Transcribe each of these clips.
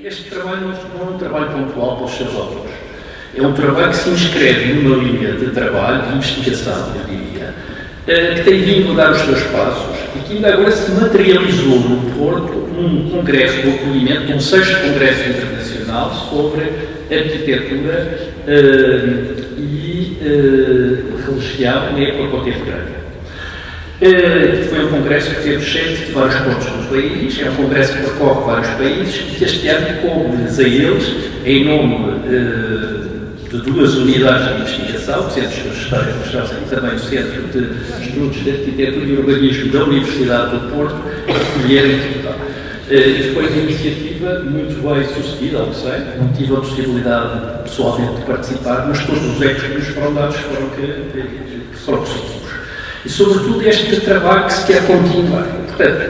este trabalho não é um trabalho pontual para os seus autores. É um trabalho que se inscreve numa linha de trabalho, de investigação, eu diria, que tem vindo a dar os seus passos e que ainda agora se materializou no Porto num congresso de acolhimento, num 6º Congresso Internacional sobre arquitetura e religião na época contemporânea. Foi um congresso que teve gente de vários pontos do país, é um congresso que percorre vários países e que este ano coube-lhes a eles, em nome de 2 unidades de investigação, o Centro de História e Administração e também o Centro de Estudos de Arquitetura e Urbanismo da Universidade do Porto, acolherem Portugal. Foi uma iniciativa muito bem sucedida, ao que sei, não tive a possibilidade pessoalmente de participar, mas todos os ecos que nos foram dados foram positivos. E, sobretudo, este trabalho que se quer continuar. Portanto,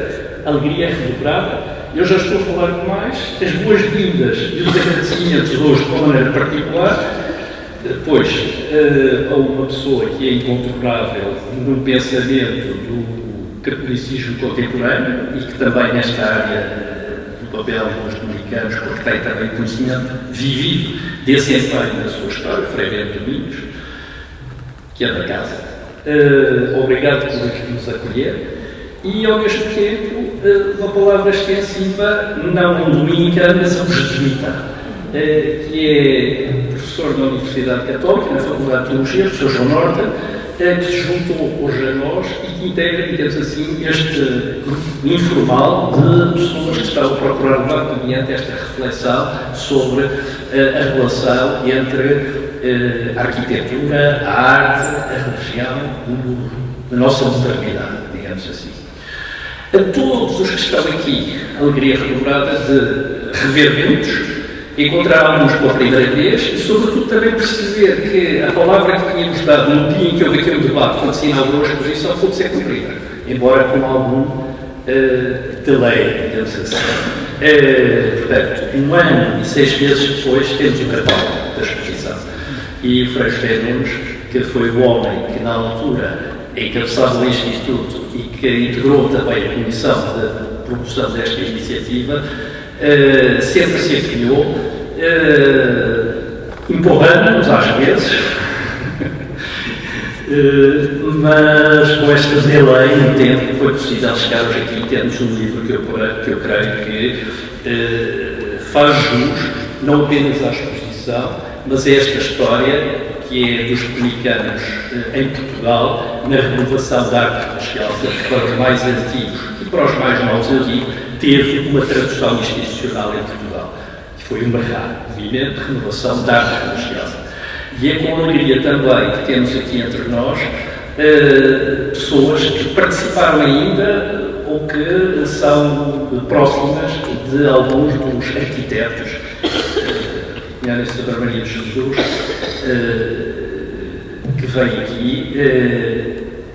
a alegria é redobrada. Eu já estou a falar demais. As boas-vindas e os agradecimentos hoje, de uma maneira particular, pois a uma pessoa que é incontornável no pensamento do catolicismo contemporâneo e que também nesta área do papel dos dominicanos, porque tem também conhecimento vivido desse empenho na sua história, Frei Bento Domingos, que é da casa. Obrigado por nos acolher e, ao mesmo tempo, uma palavra extensiva, não um dominicano, mas um jesuíta, que é professor da Universidade Católica, na Faculdade de Teologia, professor João Norte, que se juntou hoje a nós e que integra, digamos assim, este grupo informal de pessoas que estão a procurar levar mediante esta reflexão sobre a relação entre a arquitetura, a arte, a religião, a nossa modernidade, digamos assim. A todos os que estão aqui, a alegria redobrada de rever muitos, encontrar alguns pela primeira vez e, sobretudo, também perceber que a palavra que tínhamos dado no dia em que houve aquele debate, quando se inaugurou a exposição, pode ser cumprida, embora com algum delay, digamos assim. Portanto, 1 ano e 6 meses depois, temos o catálogo da exposição. E o Frei José Nunes, que foi o homem que, na altura, encabeçava o Instituto e que integrou também a comissão de promoção desta iniciativa, sempre se empenhou, empurrando-nos às vezes, mas com esta delay, entendo que foi possível chegar hoje aqui. Temos um livro que eu creio que faz jus, não apenas à exposição, mas a esta história que é dos dominicanos em Portugal, na renovação da arte religiosa, para os mais antigos e para os mais novos, eu digo, teve uma tradução institucional em Portugal, que foi o MARRA, Movimento de Renovação da Arte Religiosa. E é com alegria também que temos aqui entre nós pessoas que participaram ainda ou que são próximas de alguns dos arquitetos, a Sra. Maria de Jesus, que vem aqui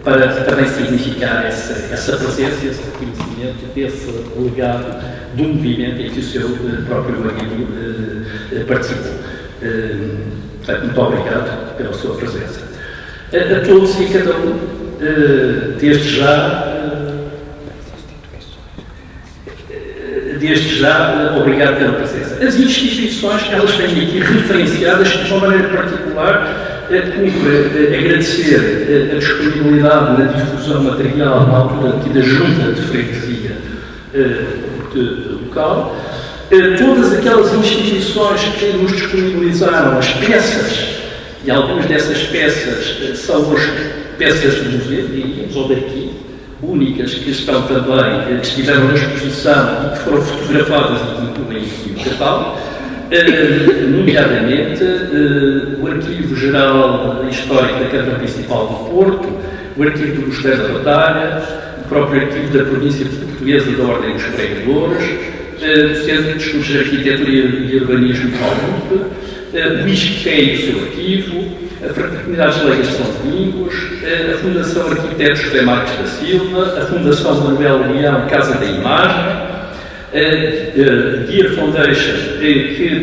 para também significar essa presença, esse reconhecimento, desse legado do movimento em que o seu próprio marido participou. Portanto, muito obrigado pela sua presença. A todos e a cada um, desde já, obrigado pela presença. As instituições, elas vêm aqui referenciadas de uma maneira particular, cumpre agradecer a disponibilidade na difusão material na altura aqui da Junta de Freguesia local. Todas aquelas instituições que nos disponibilizaram as peças, e algumas dessas peças são hoje peças de museu, diríamos, ou daqui, únicas, que estão também, que estiveram na exposição e que foram fotografadas e que incluem aqui o catálogo, nomeadamente o Arquivo Geral Histórico da Câmara Municipal do Porto, o Arquivo do Mosteiro da Batalha, o próprio Arquivo da Província Portuguesa da Ordem dos Pregadores, o Centro de Estudos de Arquitetura e Urbanismo de Albuque, o ISCTE e o seu arquivo, a Fraternidade Leigas de São Domingos, a Fundação Arquitetos José Marques da Silva, a Fundação Manuel Leão Casa da Imagem, a Gear Foundation, que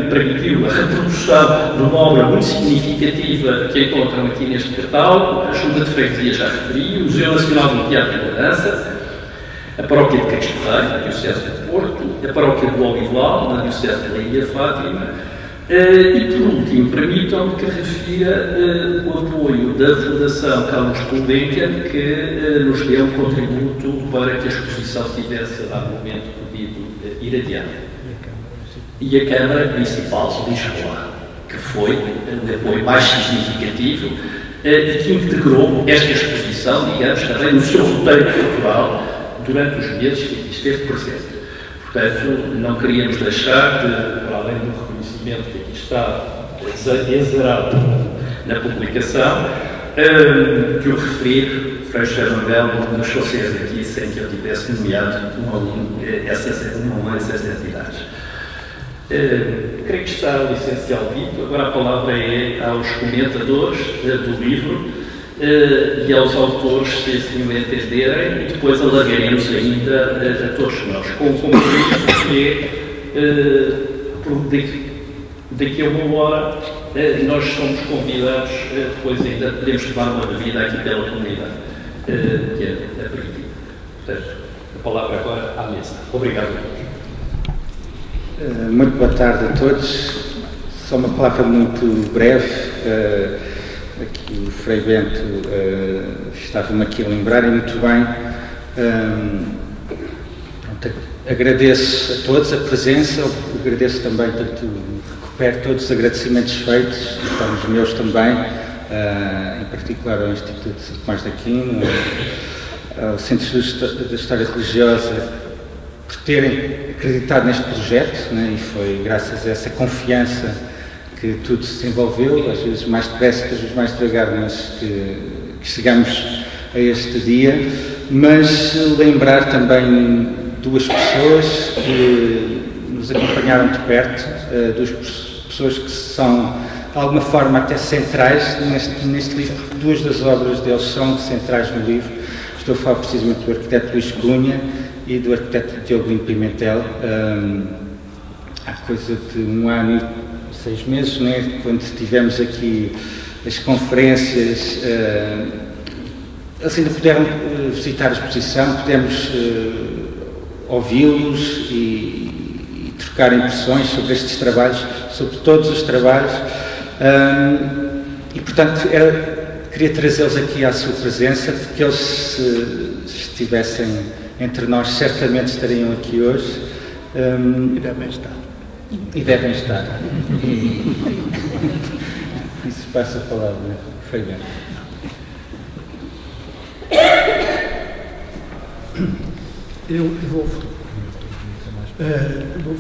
permitiu a reprodução de uma obra muito significativa que encontram aqui neste catálogo, a Junta de Freguesia já referi, o Museu Nacional do Teatro e da Dança, a paróquia de Castelã, na Diocese de Porto, a paróquia de Olival, na Diocese de Leiria Fátima, e por último, permitam-me que refira o apoio da Fundação Carlos Gulbenkian, que nos deu um contributo para que a exposição tivesse, a dado momento, podido ir adiante. E a Câmara Municipal de Lisboa, que foi o apoio mais significativo e que integrou esta exposição, digamos, também no seu roteiro cultural durante os meses que aqui esteve presente. Portanto, não queríamos deixar de, para além do reconhecimento que aqui está exarado na publicação, que o referir, Frei Sérgio Belo nos trouxer aqui sem que eu tivesse nomeado essas entidades. Creio que está o licenciado dito. Agora a palavra é aos comentadores do livro e aos autores, se assim o entenderem, e depois alargaremos ainda a todos nós, com o compromisso que daqui a uma hora nós somos convidados, depois ainda podemos tomar uma bebida aqui pela comunidade, que é aperitivo. Portanto, a palavra agora à mesa. Obrigado a todos. Muito boa tarde a todos. Só uma palavra muito breve. Aqui o Frei Bento estava-me aqui a lembrar, e muito bem. Agradeço a todos a presença, agradeço também, portanto, recupero todos os agradecimentos feitos, então os meus também, em particular ao Instituto de Tomás de Aquino, ao Centro da História Religiosa, por terem acreditado neste projeto, né, e foi graças a essa confiança que tudo se desenvolveu, às vezes mais depressa, às vezes mais devagar, mas que chegamos a este dia. Mas lembrar também duas pessoas que nos acompanharam de perto, duas pessoas que são de alguma forma até centrais neste livro, porque duas das obras deles são centrais no livro. Estou a falar precisamente do arquiteto Luís Cunha e do arquiteto Diogo Lino Pimentel. Há coisa de 1 ano e 6 meses, né, quando tivemos aqui as conferências, eles ainda puderam visitar a exposição, pudemos ouvi-los e trocar impressões sobre estes trabalhos, sobre todos os trabalhos, e portanto queria trazê-los aqui à sua presença, porque eles, se estivessem entre nós, certamente estariam aqui hoje. E devem estar. E devem estar. Isso passa a palavra, foi bem. Eu vou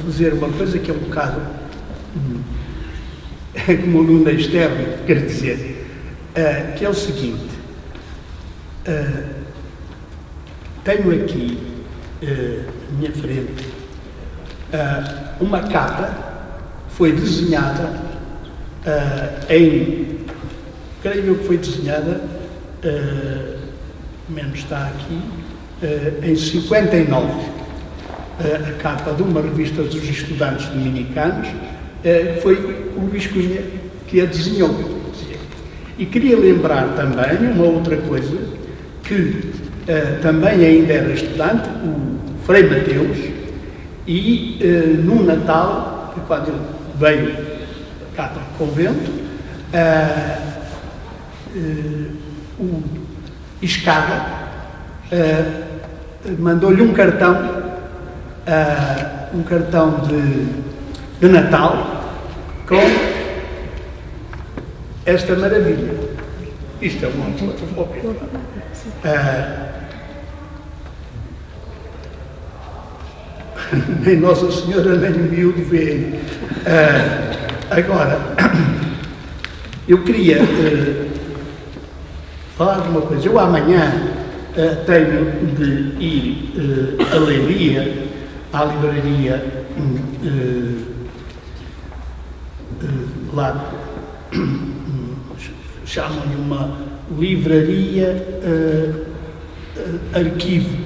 fazer uma coisa que é um bocado como aluna externa, quer dizer, que é o seguinte. Tenho aqui, à minha frente, uma capa que foi desenhada creio eu que foi desenhada, menos está aqui, em 59, a capa de uma revista dos estudantes dominicanos, foi o Luís Cunha que a desenhou. E queria lembrar também uma outra coisa, que também ainda era estudante, o Frei Mateus, e num Natal, quando ele veio cá para o convento, o Escada mandou-lhe um cartão de Natal com esta maravilha. Isto é uma fotocópia. Nem Nossa Senhora nem o miúdo vê. Agora, eu queria falar de uma coisa. Eu amanhã tenho de ir à Leiria, à livraria lá, chamam-lhe uma livraria arquivo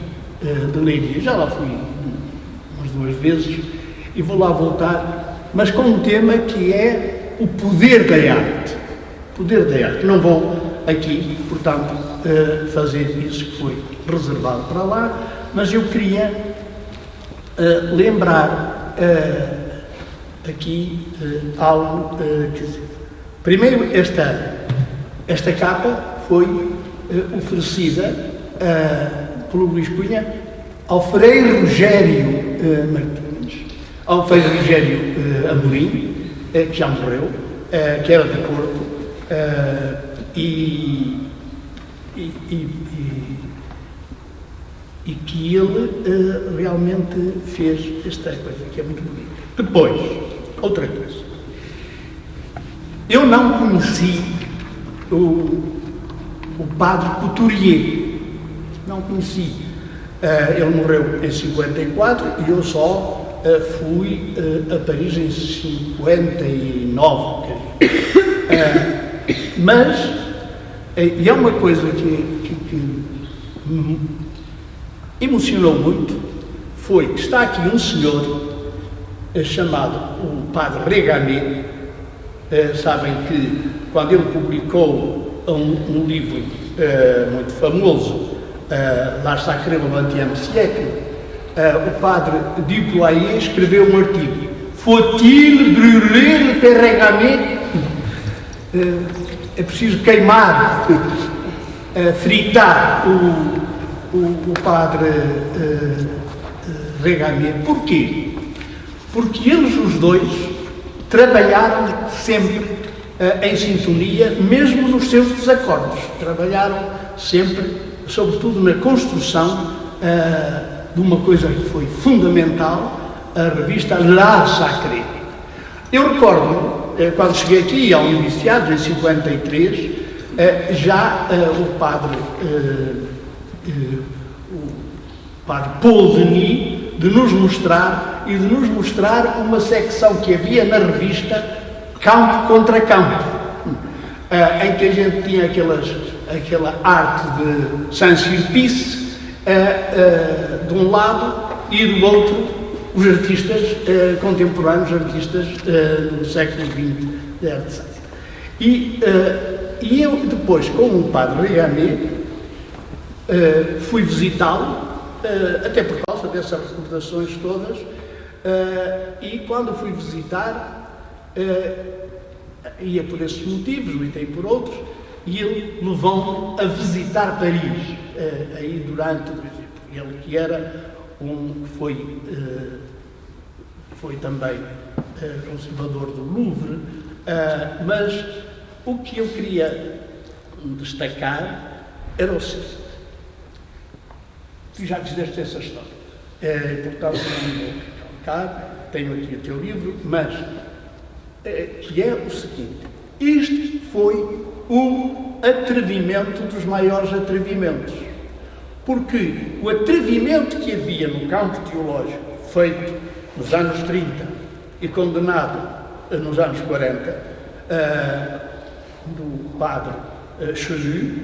de Leiria. Já lá fui umas 2 vezes e vou lá voltar, mas com um tema que é o poder da arte. Poder da arte. Não vou aqui, portanto, fazer isso que foi reservado para lá, mas eu queria lembrar aqui algo. Quer dizer, primeiro, esta capa foi oferecida pelo Luís Cunha ao Frei Rogério Martins, ao Frei Rogério Amorim, que já morreu, que era de Porto, e que ele realmente fez esta coisa, que é muito bonita. Depois, outra coisa. Eu não conheci o padre Couturier. Não conheci. Ele morreu em 54 e eu só fui a Paris em 59. Mas e é uma coisa que me emocionou muito, foi que está aqui um senhor chamado o padre Regamé. Sabem que quando ele publicou um livro muito famoso, La Sacrée le XXe siècle, o padre Duployer escreveu um artigo: Faut-il brûler le père Regamé? É preciso queimar, fritar o padre Regamé. Porquê? Porque eles os dois trabalharam sempre em sintonia, mesmo nos seus desacordos. Trabalharam sempre, sobretudo na construção de uma coisa que foi fundamental, a revista La Sacrée. Eu recordo-me, quando cheguei aqui ao noviciado, em 53, já o padre Paul Denis de nos mostrar uma secção que havia na revista Campo contra Campo, em que a gente tinha aquela arte de Saint-Sulpice de um lado e do outro os artistas contemporâneos, artistas do século XX de arte sacra. E eu depois, com o padre Regamé, fui visitá-lo, até por causa dessas recordações todas, e quando fui visitar, ia por esses motivos, lutei por outros, e ele levou-me a visitar Paris, aí durante, ele que era foi também conservador do Louvre, mas o que eu queria destacar era o seguinte: tu já fizeste essa história, portanto não vou recalcar, tenho aqui o teu livro, mas que é o seguinte: este foi o atrevimento dos maiores atrevimentos, porque o atrevimento que havia no campo teológico, feito nos anos 30 e condenado nos anos 40, do padre Chelu,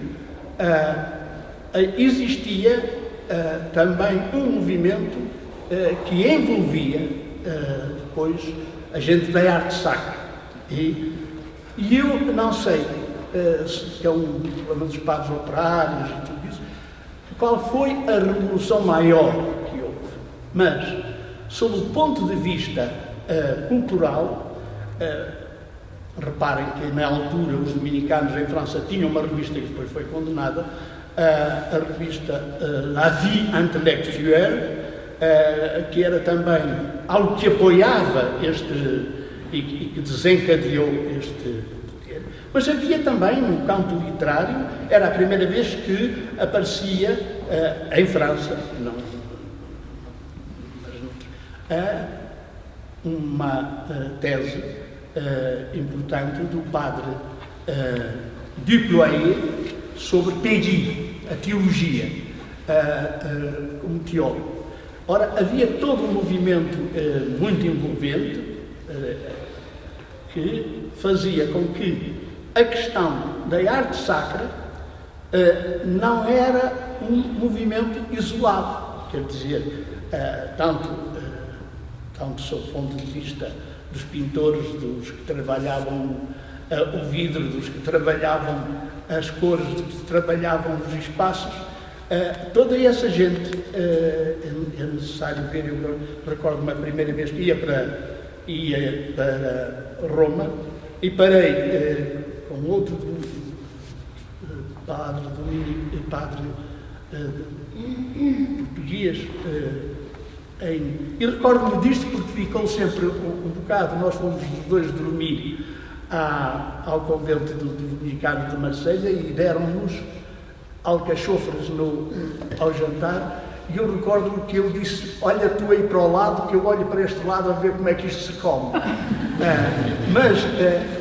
existia também um movimento que envolvia depois a gente da arte sacra. E eu não sei se é um problema dos padres operários e tudo isso, qual foi a revolução maior que houve, mas sob o ponto de vista cultural, reparem que na altura os dominicanos em França tinham uma revista que depois foi condenada, a revista La Vie Intellectuelle, que era também algo que apoiava e que desencadeou este poder. Mas havia também no campo literário, era a primeira vez que aparecia em França, uma tese importante do padre Duployer sobre Péguy, a teologia, como teólogo. Ora, havia todo um movimento muito envolvente que fazia com que a questão da arte sacra não era um movimento isolado, quer dizer, tanto sob o ponto de vista dos pintores, dos que trabalhavam o vidro, dos que trabalhavam as cores, dos que trabalhavam os espaços, Toda essa gente, é necessário ver, eu recordo-me a primeira vez que ia para Roma e parei com outro padre português, e recordo-me disto porque ficou sempre um bocado. Nós fomos os dois dormir ao convento do Dominicano de Marselha e deram-nos alcachofras ao jantar, e eu recordo-me que eu disse: olha tu aí para o lado, que eu olho para este lado a ver como é que isto se come. Mas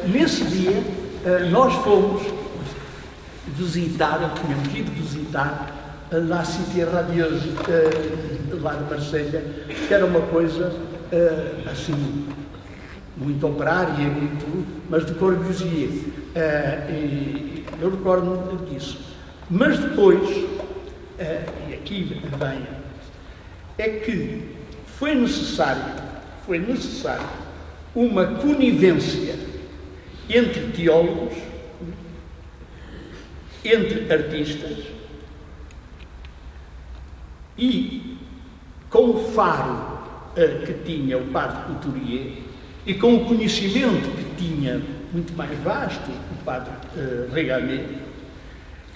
nesse dia nós fomos visitar, tínhamos ido visitar La Cité Radieuse, lá de Marselha, que era uma coisa assim, muito operária, mas de Corbusier. E eu recordo-me disso. Mas depois, e aqui vem, é que foi necessário uma conivência entre teólogos, entre artistas, e com o faro que tinha o padre Couturier e com o conhecimento que tinha muito mais vasto o padre Regamé,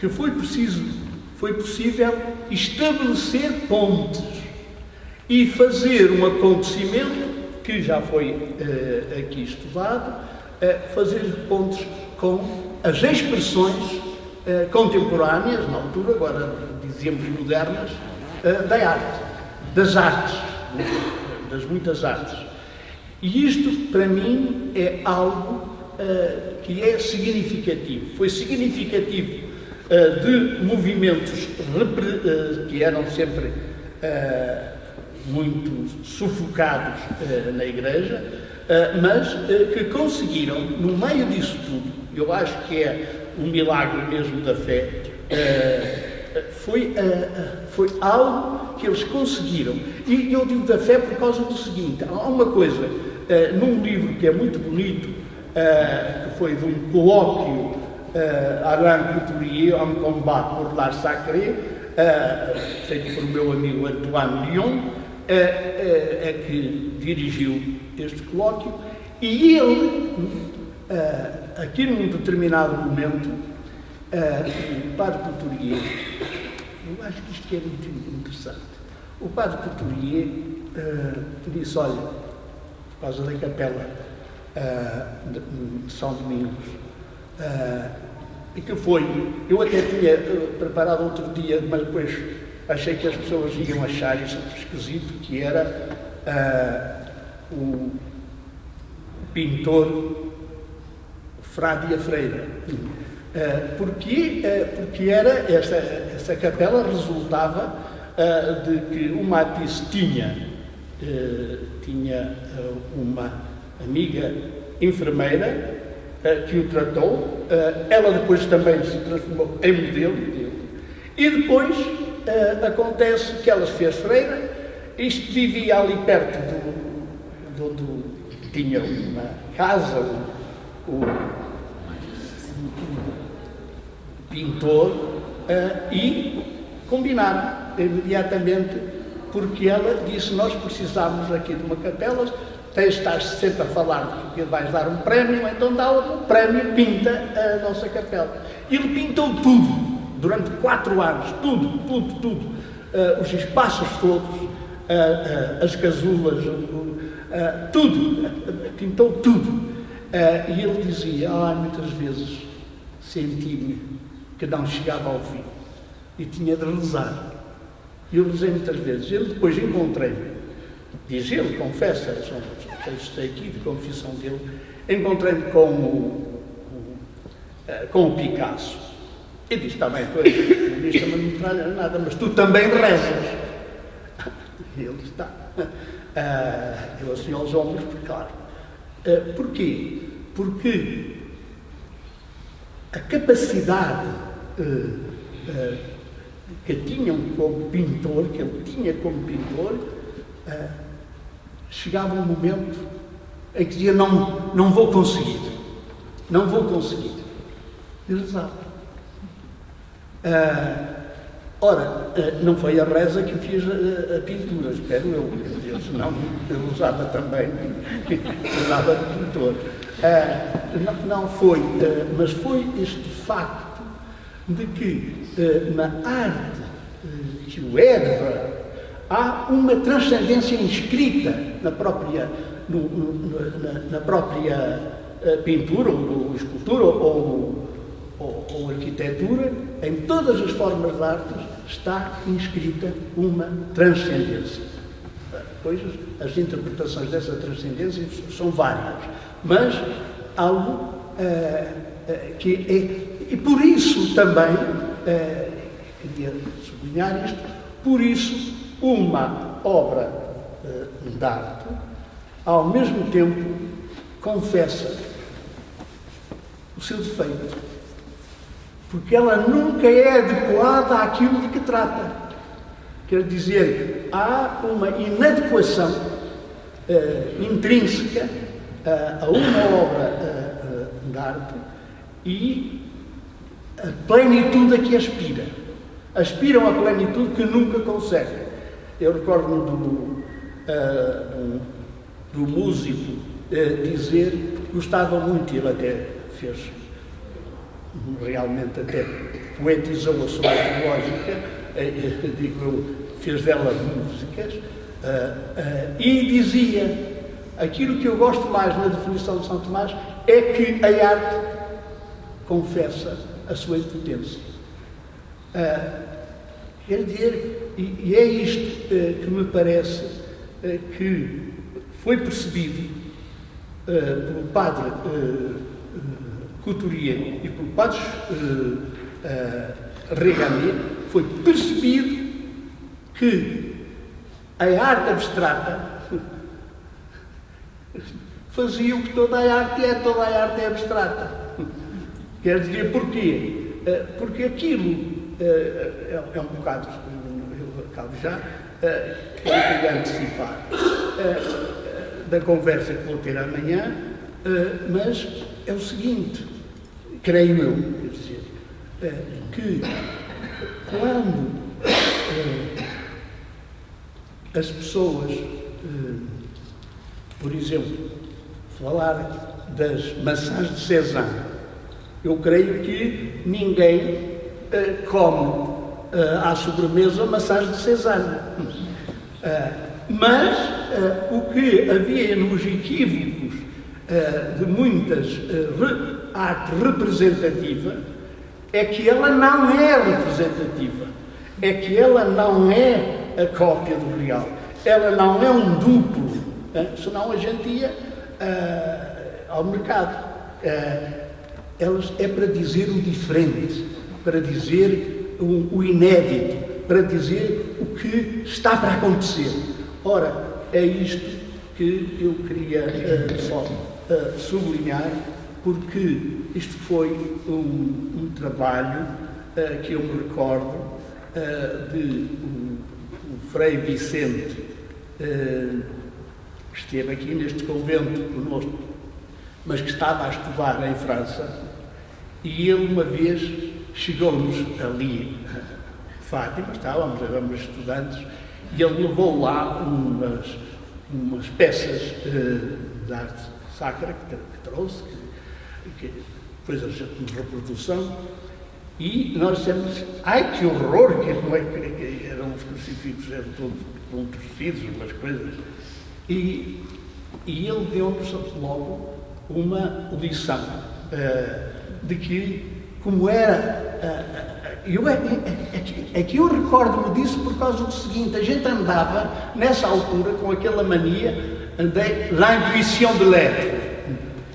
que foi possível estabelecer pontes e fazer um acontecimento que já foi aqui estudado, fazer pontes com as expressões contemporâneas, na altura, agora dizemos modernas, da arte, das artes, das muitas artes. E isto, para mim, é algo que é significativo. Foi significativo de movimentos que eram sempre muito sufocados na Igreja, mas que conseguiram, no meio disso tudo, eu acho que é um milagre mesmo da fé, foi algo que eles conseguiram. E eu digo da fé por causa do seguinte: há uma coisa num livro que é muito bonito, que foi de um colóquio Alain Couturier, Un combat pour l'art sacré, feito por meu amigo Antoine Lyon, é que dirigiu este colóquio, e ele, aqui num determinado momento, o padre Couturier, eu acho que isto é muito interessante, o padre Couturier disse: olha, por causa da capela de São Domingos, e que foi, eu até tinha preparado outro dia, mas depois achei que as pessoas iam achar isso esquisito, que era o pintor Frade Freira. Porque era essa capela resultava de que o Matisse tinha uma amiga enfermeira que o tratou, ela depois também se transformou em modelo dele, e depois acontece que ela se fez freira, isto vivia ali perto de onde tinha uma casa, o pintor, e combinaram imediatamente, porque ela disse: nós precisamos aqui de uma capela, estás sempre a falar que vais dar um prémio, então dá um prémio, pinta a nossa capela. E ele pintou tudo, durante 4 anos, tudo, os espaços todos, as casulas, tudo, pintou tudo. E ele dizia: muitas vezes senti-me que não chegava ao fim e tinha de rezar. E eu rezei muitas vezes. Ele depois encontrei-me, diz ele, confessa, são textos aqui de confissão dele, encontrei-me com o Picasso. E disse: está bem, tu és comunista, mas não traz nada, mas tu também rezas. E ele disse: está. Eu assim aos ombros, claro. Porquê? Porque a capacidade que tinham como pintor, que ele tinha como pintor, chegava um momento em que dizia: não vou conseguir. E rezava. Ora, não foi a reza que fez a pintura, espero eu, senão eu usava também, usava de pintor. Não foi, mas foi este facto de que na arte que o Edvard há uma transcendência inscrita na própria, na própria pintura, ou escultura, ou arquitetura, em todas as formas de arte está inscrita uma transcendência. Pois as interpretações dessa transcendência são várias, mas algo que é... E por isso também, queria sublinhar isto, por isso uma obra de arte, ao mesmo tempo, confessa o seu defeito, porque ela nunca é adequada àquilo de que trata. Quer dizer, há uma inadequação intrínseca a uma obra de arte e a plenitude a que aspira. Aspiram à plenitude que nunca conseguem. Eu recordo-me do músico dizer que gostava muito, ele até fez, realmente até poetizou a sua lógica, digo eu, fez dela músicas, e dizia, aquilo que eu gosto mais na definição de São Tomás é que a arte confessa a sua impotência. Quer dizer, e é isto que me parece que foi percebido pelo padre Couturier e pelo padre Regamier, foi percebido que a arte abstrata fazia o que toda a arte é abstrata. Quer dizer, porquê? Porque aquilo é um bocado, eu acabo já, eu queria antecipar da conversa que vou ter amanhã, mas é o seguinte, creio eu, quer dizer, que quando as pessoas, por exemplo, falar das maçãs de Cézanne, eu creio que ninguém come à sobremesa maçãs de Cézanne. Mas o que havia nos equívocos de muitas arte representativa é que ela não é representativa, é que ela não é a cópia do real, ela não é um duplo, senão a gente ia ao mercado. Elas é para dizer o diferente, para dizer o inédito, para dizer o que está para acontecer. Ora, é isto que eu queria só sublinhar, porque isto foi um trabalho que eu me recordo de o Frei Vicente, que esteve aqui neste convento conosco, mas que estava a estudar em França, e ele uma vez chegou-nos ali, Fátima, éramos estudantes, e ele levou lá umas peças de arte sacra que trouxe, que depois a gente de reprodução, e nós dissemos, ai que horror, que eram os crucifixos, eram todos contorcidos, umas coisas, e ele deu-nos logo uma lição de que, como era... É que eu recordo-me disso por causa do seguinte, a gente andava, nessa altura, com aquela mania, l'intuition de l'être,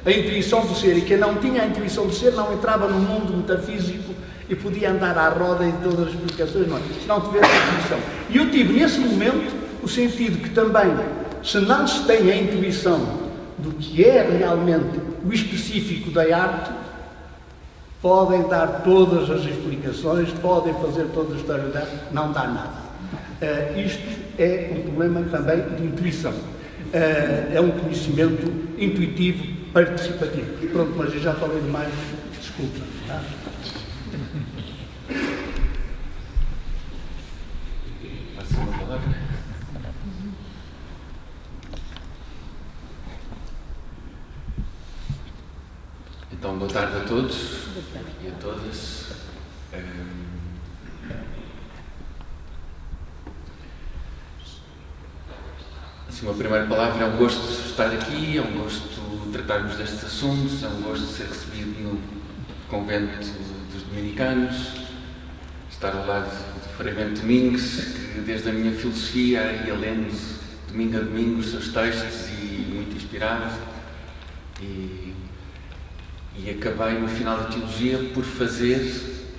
a intuição do ser, e quem não tinha a intuição do ser não entrava no mundo metafísico e podia andar à roda e todas as explicações, se não tivesse a intuição. E eu tive, nesse momento, o sentido que também, se não se tem a intuição do que é realmente o específico da arte, podem dar todas as explicações, podem fazer toda a história da arte, não dá nada. Isto é um problema também de intuição. É um conhecimento intuitivo, participativo. Pronto, mas eu já falei demais, desculpa. Tá? boa tarde a todos e a todas. Assim, uma primeira palavra: é um gosto estar aqui, é um gosto tratarmos destes assuntos, é um gosto ser recebido no convento dos dominicanos, estar ao lado de Frei Bento Domingos, que desde a minha filosofia ia lendo domingo a domingo os seus textos e muito inspirado. E acabei no final da teologia por fazer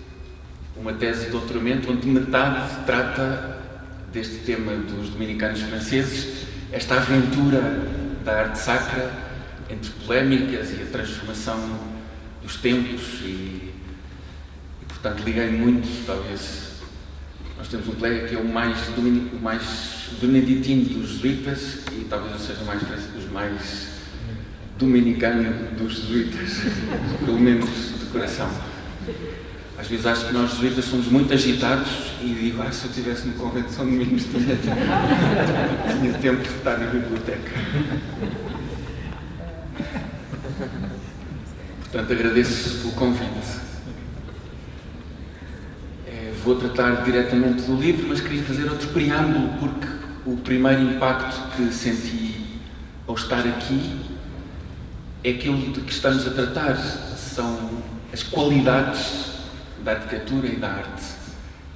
uma tese de doutoramento onde metade trata deste tema dos dominicanos franceses, esta aventura da arte sacra entre polémicas e a transformação dos tempos e portanto liguei muito. Talvez nós temos um colega que é o mais beneditino dos jesuítas e talvez eu seja os mais dominicano dos jesuítas, pelo menos de coração. Às vezes acho que nós jesuítas somos muito agitados e digo, se eu estivesse no convento de São Domingos tinha tempo de estar na biblioteca. Portanto, agradeço o convite. Vou tratar diretamente do livro, mas queria fazer outro preâmbulo, porque o primeiro impacto que senti ao estar aqui é aquilo de que estamos a tratar, são as qualidades da arquitetura e da arte.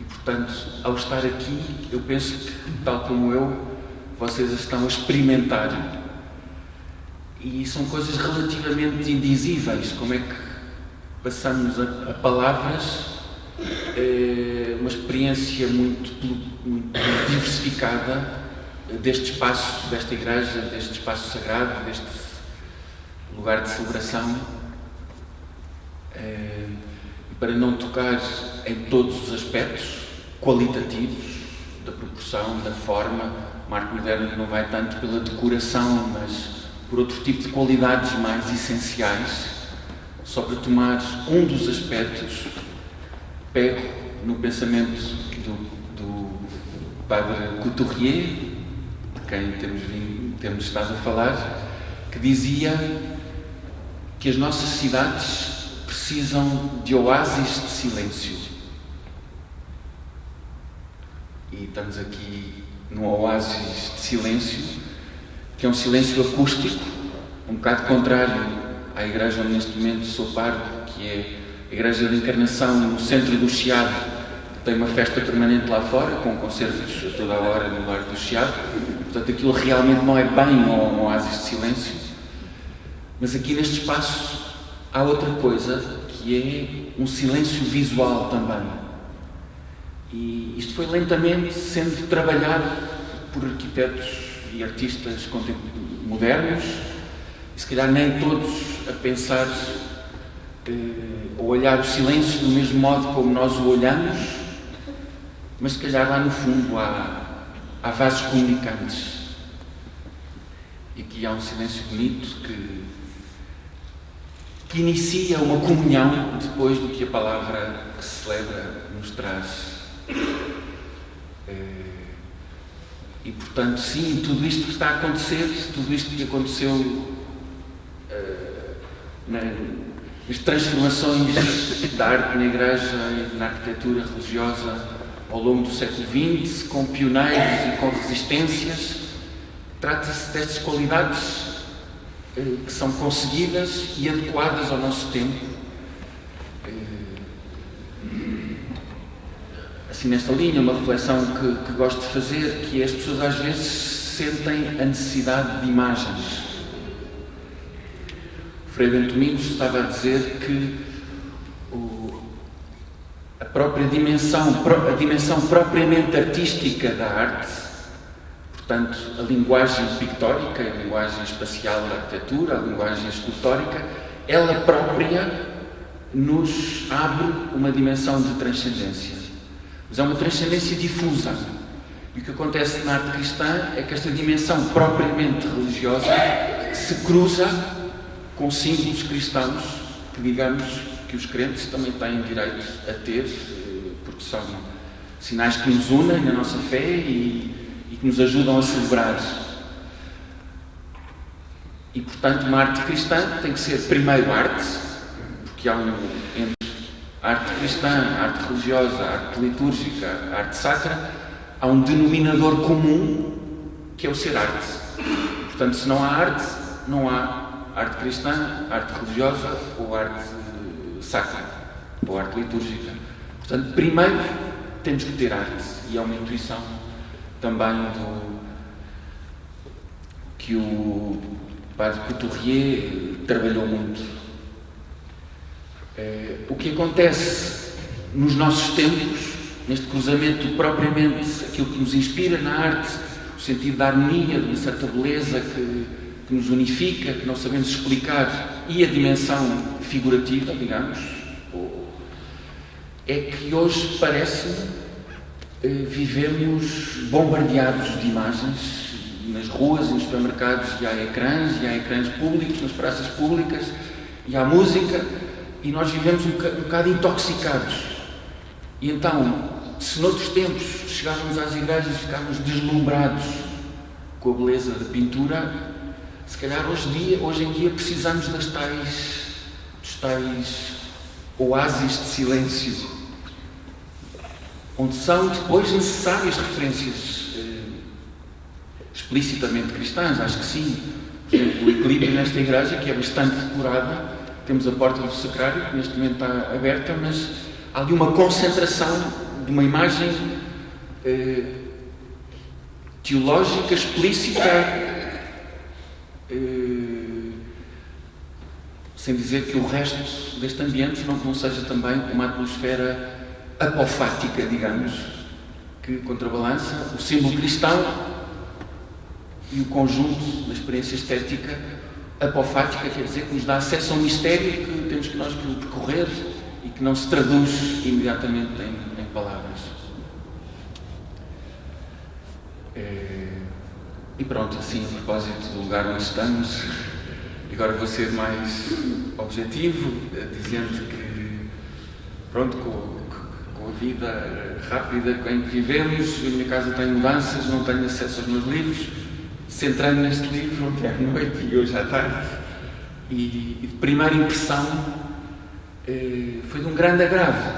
E, portanto, ao estar aqui, eu penso que, tal como eu, vocês estão a experimentar. E são coisas relativamente indizíveis. Como é que passamos a palavras uma experiência muito diversificada deste espaço, desta igreja, deste espaço sagrado, deste lugar de celebração, para não tocar em todos os aspectos qualitativos da proporção, da forma. O arte moderno não vai tanto pela decoração, mas por outro tipo de qualidades mais essenciais. Só para tomar um dos aspectos, pego no pensamento do padre Couturier, de quem temos estado a falar, que dizia que as nossas cidades precisam de oásis de silêncio. E estamos aqui num oásis de silêncio, que é um silêncio acústico, um bocado contrário à igreja onde neste momento sou pardo, que é a Igreja da Encarnação, no centro do Chiado, que tem uma festa permanente lá fora, com concertos a toda a hora no Largo do Chiado. Portanto, aquilo realmente não é bem um oásis de silêncio. Mas aqui neste espaço há outra coisa, que é um silêncio visual também. E isto foi lentamente sendo trabalhado por arquitetos e artistas modernos, e se calhar nem todos a pensar ou olhar o silêncio do mesmo modo como nós o olhamos, mas se calhar lá no fundo há vasos comunicantes. E aqui há um silêncio bonito que inicia uma comunhão depois do que a palavra que se celebra nos traz. E portanto, sim, tudo isto que está a acontecer, tudo isto que aconteceu nas transformações da arte na igreja e na arquitetura religiosa ao longo do século XX, com pioneiros e com resistências, trata-se destas qualidades que são conseguidas e adequadas ao nosso tempo. Assim, nesta linha, uma reflexão que gosto de fazer, que as pessoas às vezes sentem a necessidade de imagens. O Frei Bento Domingos estava a dizer que a dimensão propriamente artística da arte, portanto, a linguagem pictórica, a linguagem espacial da arquitetura, a linguagem escultórica, ela própria nos abre uma dimensão de transcendência. Mas é uma transcendência difusa. E o que acontece na arte cristã é que esta dimensão propriamente religiosa se cruza com símbolos cristãos que, digamos, que os crentes também têm direito a ter, porque são sinais que nos unem na nossa fé e que nos ajudam a celebrar. E, portanto, uma arte cristã tem que ser primeiro arte que há entre a arte cristã, a arte religiosa, a arte litúrgica, a arte sacra, há um denominador comum que é o ser arte. Portanto, se não há arte, não há arte cristã, arte religiosa ou arte sacra, ou arte litúrgica. Portanto, primeiro temos que ter arte, e é uma intuição também que o padre Couturier trabalhou muito. O que acontece nos nossos tempos, neste cruzamento propriamente aquilo que nos inspira na arte, o sentido da harmonia, de uma certa beleza que nos unifica, que não sabemos explicar, e a dimensão figurativa, digamos, é que hoje parece-me vivemos bombardeados de imagens nas ruas e nos supermercados, e há ecrãs públicos, nas praças públicas, e há música, e nós vivemos um bocado intoxicados. E então, se noutros tempos chegávamos às igrejas e ficávamos deslumbrados com a beleza da pintura, se calhar hoje em dia precisamos dos tais oásis de silêncio, onde são depois necessárias referências explicitamente cristãs. Acho que sim. O equilíbrio nesta igreja, que é bastante decorada, temos a porta do sacrário, que neste momento está aberta, mas há ali uma concentração de uma imagem teológica explícita, sem dizer que o resto deste ambiente não seja também uma atmosfera apofática, digamos, que contrabalança o símbolo cristão e o conjunto da experiência estética apofática, quer dizer, que nos dá acesso a um mistério que temos que nós percorrer e que não se traduz imediatamente em palavras. E pronto, assim, a propósito do lugar onde estamos, agora vou ser mais objetivo, dizendo que, pronto, com a vida rápida em que vivemos, a minha casa tem mudanças, não tenho acesso aos meus livros, centrando neste livro ontem à noite e hoje à tarde, e de primeira impressão foi de um grande agrado.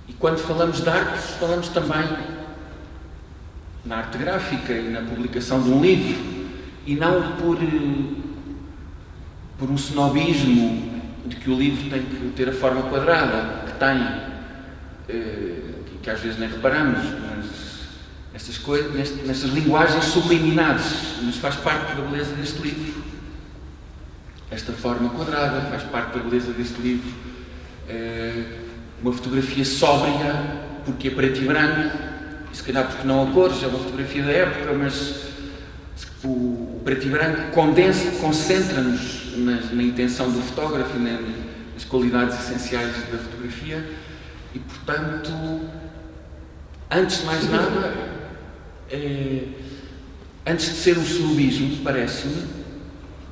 E quando falamos de arte, falamos também na arte gráfica e na publicação de um livro, e não por um snobismo de que o livro tem que ter a forma quadrada, que tem, que às vezes nem reparamos, mas nestas linguagens subliminares, mas faz parte da beleza deste livro. Esta forma quadrada faz parte da beleza deste livro. Uma fotografia sóbria, porque é preto e branco, e se calhar porque não a cores, é uma fotografia da época, mas o preto e branco concentra-nos na intenção do fotógrafo e nas qualidades essenciais da fotografia, e portanto, antes de mais nada, antes de ser um snobismo, parece-me,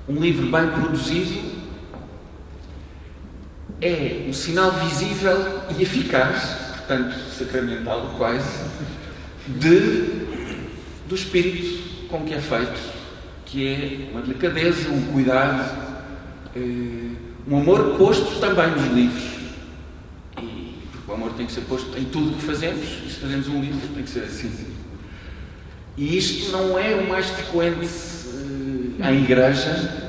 um livro bem produzido é um sinal visível e eficaz, portanto sacramental quase, do espírito com que é feito, que é uma delicadeza, um cuidado, um amor posto também nos livros. E porque o amor tem que ser posto em tudo o que fazemos, e se fazemos um livro tem que ser assim. E isto não é o mais frequente em igreja,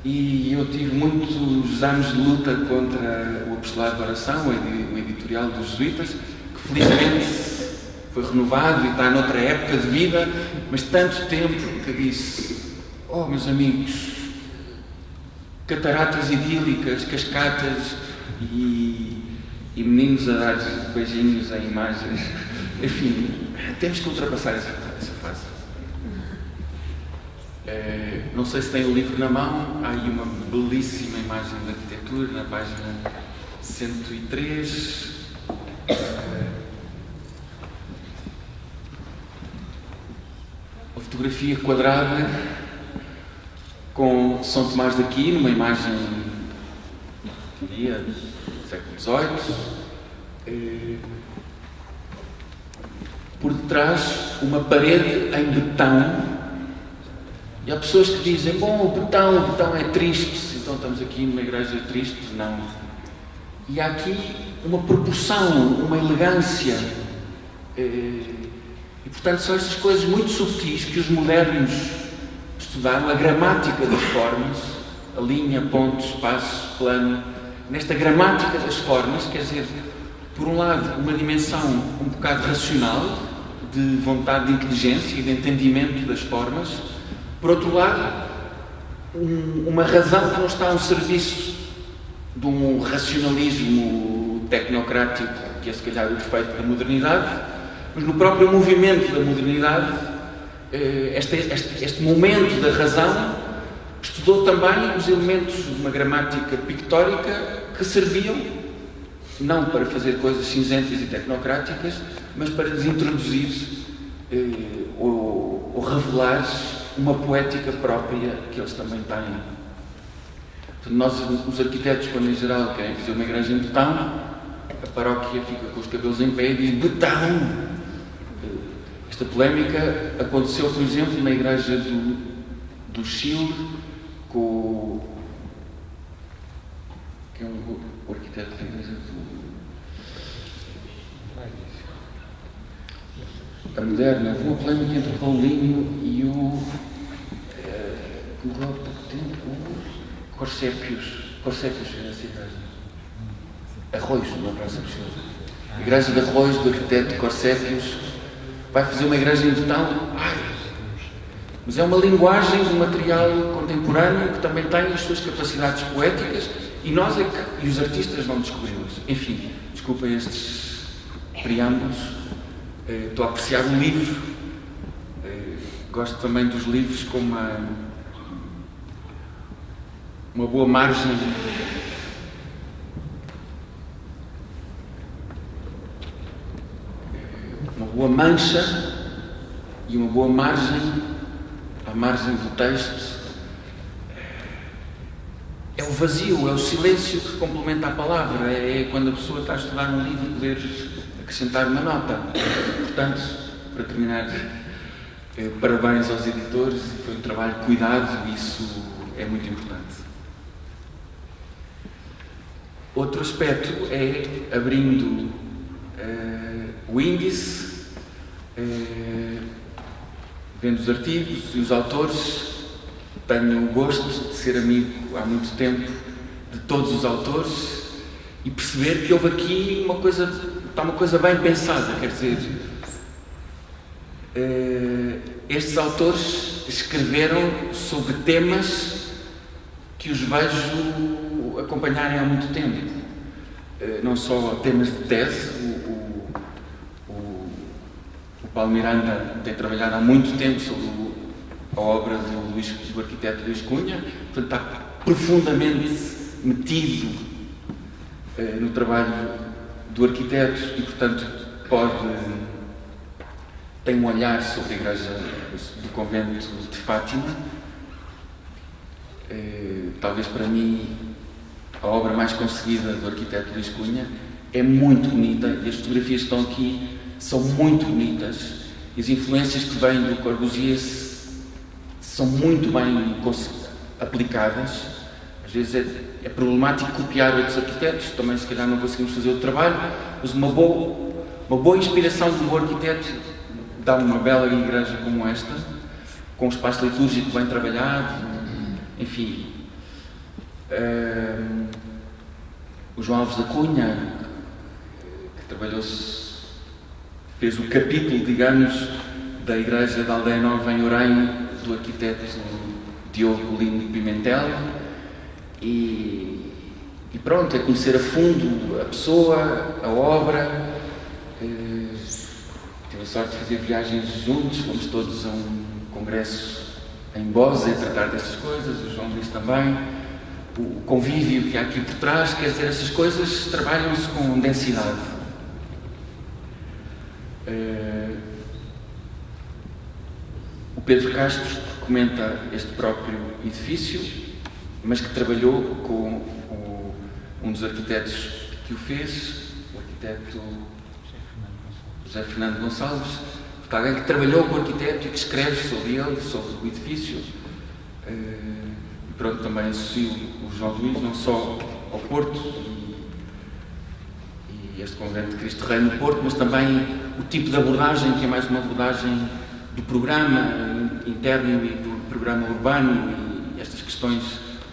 e eu tive muitos anos de luta contra o apostolado de oração, o editorial dos jesuítas, que felizmente foi renovado e está noutra época de vida, mas tanto tempo que disse: oh, meus amigos, cataratas idílicas, cascatas e meninos a dar beijinhos em imagens, enfim, temos que ultrapassar essa fase. Não sei se tem o livro na mão, há aí uma belíssima imagem de arquitetura na página 103. Uma fotografia quadrada com São Tomás de Aquino, uma imagem do século XVIII. Por detrás, uma parede em betão. E há pessoas que dizem: bom, o betão é triste, então então estamos aqui numa igreja triste, não. E há aqui uma proporção, uma elegância, e portanto são estas coisas muito subtis que os modernos estudaram, a gramática das formas, a linha, ponto, espaço, plano, nesta gramática das formas, quer dizer, por um lado, uma dimensão um bocado racional, de vontade de inteligência e de entendimento das formas, por outro lado, uma razão que não está ao serviço de um racionalismo tecnocrático, que é se calhar o defeito da modernidade, mas no próprio movimento da modernidade, este momento da razão estudou também os elementos de uma gramática pictórica que serviam não para fazer coisas cinzentas e tecnocráticas, mas para lhes introduzir ou revelar uma poética própria que eles também têm. Portanto, nós, os arquitetos, quando em geral querem fazer uma igreja em betão, a paróquia fica com os cabelos em pé e diz betão. Esta polémica aconteceu, por exemplo, na igreja do Chile, com que é o arquiteto da igreja a moderna. Houve uma polémica entre o Paulinho e o Corsépios é essa igreja. Arroios, na Praça Peixoto. A igreja de Arroios, do arquiteto Corsépios, vai fazer uma igreja em betão. Mas é uma linguagem de um material contemporâneo que também tem as suas capacidades poéticas e nós e os artistas vão descobri-las. Enfim, desculpem estes preâmbulos. Estou a apreciar o livro. Gosto também dos livros com uma boa margem uma boa mancha e uma boa margem à margem do texto. É o vazio, é o silêncio que complementa a palavra, é quando a pessoa está a estudar um livro poder acrescentar uma nota. Portanto, para terminar, parabéns aos editores, foi um trabalho cuidado e isso é muito importante. Outro aspecto é, abrindo o índice, vendo os artigos e os autores, tenho o gosto de ser amigo há muito tempo de todos os autores e perceber que houve aqui uma coisa bem pensada, quer dizer, estes autores escreveram sobre temas que os vejo acompanharem há muito tempo, não só temas de tese. O Paulo Miranda tem trabalhado há muito tempo sobre a obra do arquiteto Luís Cunha, portanto está profundamente metido no trabalho do arquiteto e, portanto, tem um olhar sobre a igreja do convento de Fátima. Talvez para mim a obra mais conseguida do arquiteto Luís Cunha, é muito bonita e as fotografias que estão aqui são muito bonitas e as influências que vêm do Corbusier são muito bem aplicadas. Às vezes é problemático copiar outros arquitetos, também se calhar não conseguimos fazer o trabalho, mas uma boa inspiração de um bom arquiteto dá uma bela igreja como esta, com um espaço litúrgico bem trabalhado, enfim. O João Alves da Cunha, que fez o capítulo, digamos, da igreja da Aldeia Nova em Orém, do arquiteto Diogo Lino Pimentel, e pronto, é conhecer a fundo a pessoa, a obra. Tive a sorte de fazer viagens juntos, fomos todos a um congresso em Bose a tratar destas coisas, o João Luís também, o convívio que há aqui por trás, quer dizer, essas coisas trabalham-se com densidade. O Pedro Castro comenta este próprio edifício, mas que trabalhou com um dos arquitetos que o fez, o arquiteto José Fernando Gonçalves, alguém que trabalhou com o arquiteto e que escreve sobre ele, sobre o edifício. pronto, também associo o João Luís não só ao Porto e este convento de Cristo Rei no Porto, mas também o tipo de abordagem, que é mais uma abordagem do programa interno e do programa urbano e estas questões.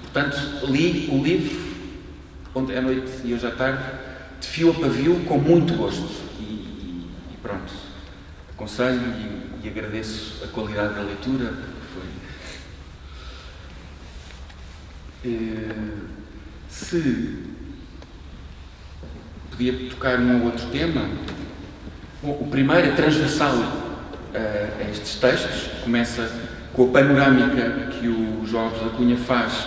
Portanto, li o livro ontem à noite e hoje à tarde, de fio a pavio, com muito gosto. E pronto, aconselho e agradeço a qualidade da leitura. Se podia tocar num outro tema, bom, o primeiro é transversal a estes textos, começa com a panorâmica que o João Alves da Cunha faz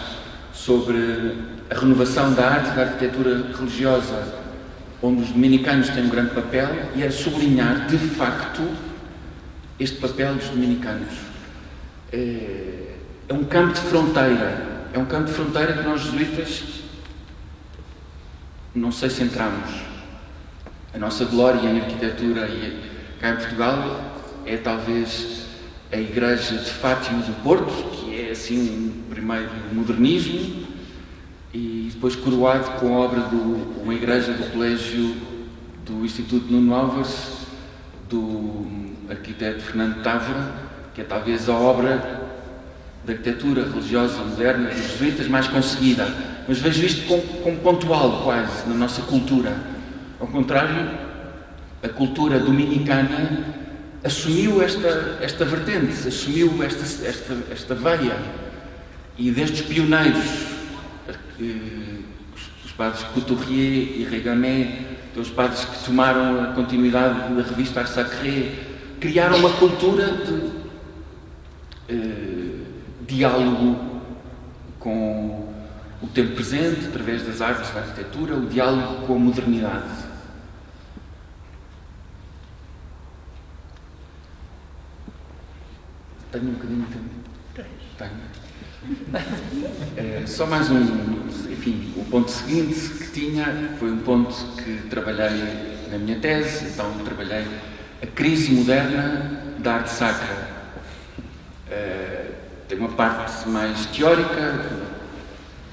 sobre a renovação da arte e da arquitetura religiosa, onde os dominicanos têm um grande papel, e era sublinhar, de facto, este papel dos dominicanos. É um campo de fronteira. É um campo de fronteira que nós, jesuítas, não sei se entramos. A nossa glória em arquitetura e cá em Portugal é talvez a Igreja de Fátima do Porto, que é assim um primeiro modernismo, e depois coroado com a obra de uma igreja do Colégio do Instituto Nuno Álvares, do arquiteto Fernando Távora, que é talvez a obra da arquitetura religiosa moderna dos jesuítas mais conseguida, mas vejo isto como pontual quase na nossa cultura. Ao contrário, a cultura dominicana assumiu esta vertente, assumiu esta veia, e desde os pioneiros, os padres Couturier e Regamé, os padres que tomaram a continuidade da revista Art Sacré, criaram uma cultura de diálogo com o tempo presente, através das artes, da arquitetura, o diálogo com a modernidade. Tenho um bocadinho de tempo? Tenho. Só mais enfim, o ponto seguinte que tinha foi um ponto que trabalhei na minha tese, então trabalhei a crise moderna da arte sacra. Tem uma parte mais teórica,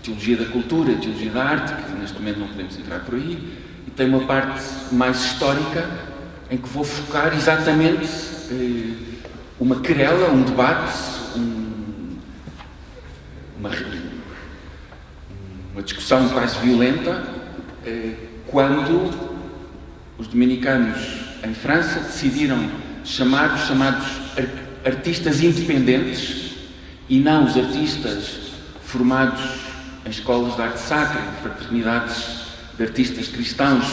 teologia da cultura, teologia da arte, que neste momento não podemos entrar por aí, e tem uma parte mais histórica, em que vou focar exatamente uma querela, um debate, uma discussão quase violenta, quando os dominicanos em França decidiram chamar os chamados artistas independentes e não os artistas formados em escolas de arte sacra, em fraternidades de artistas cristãos,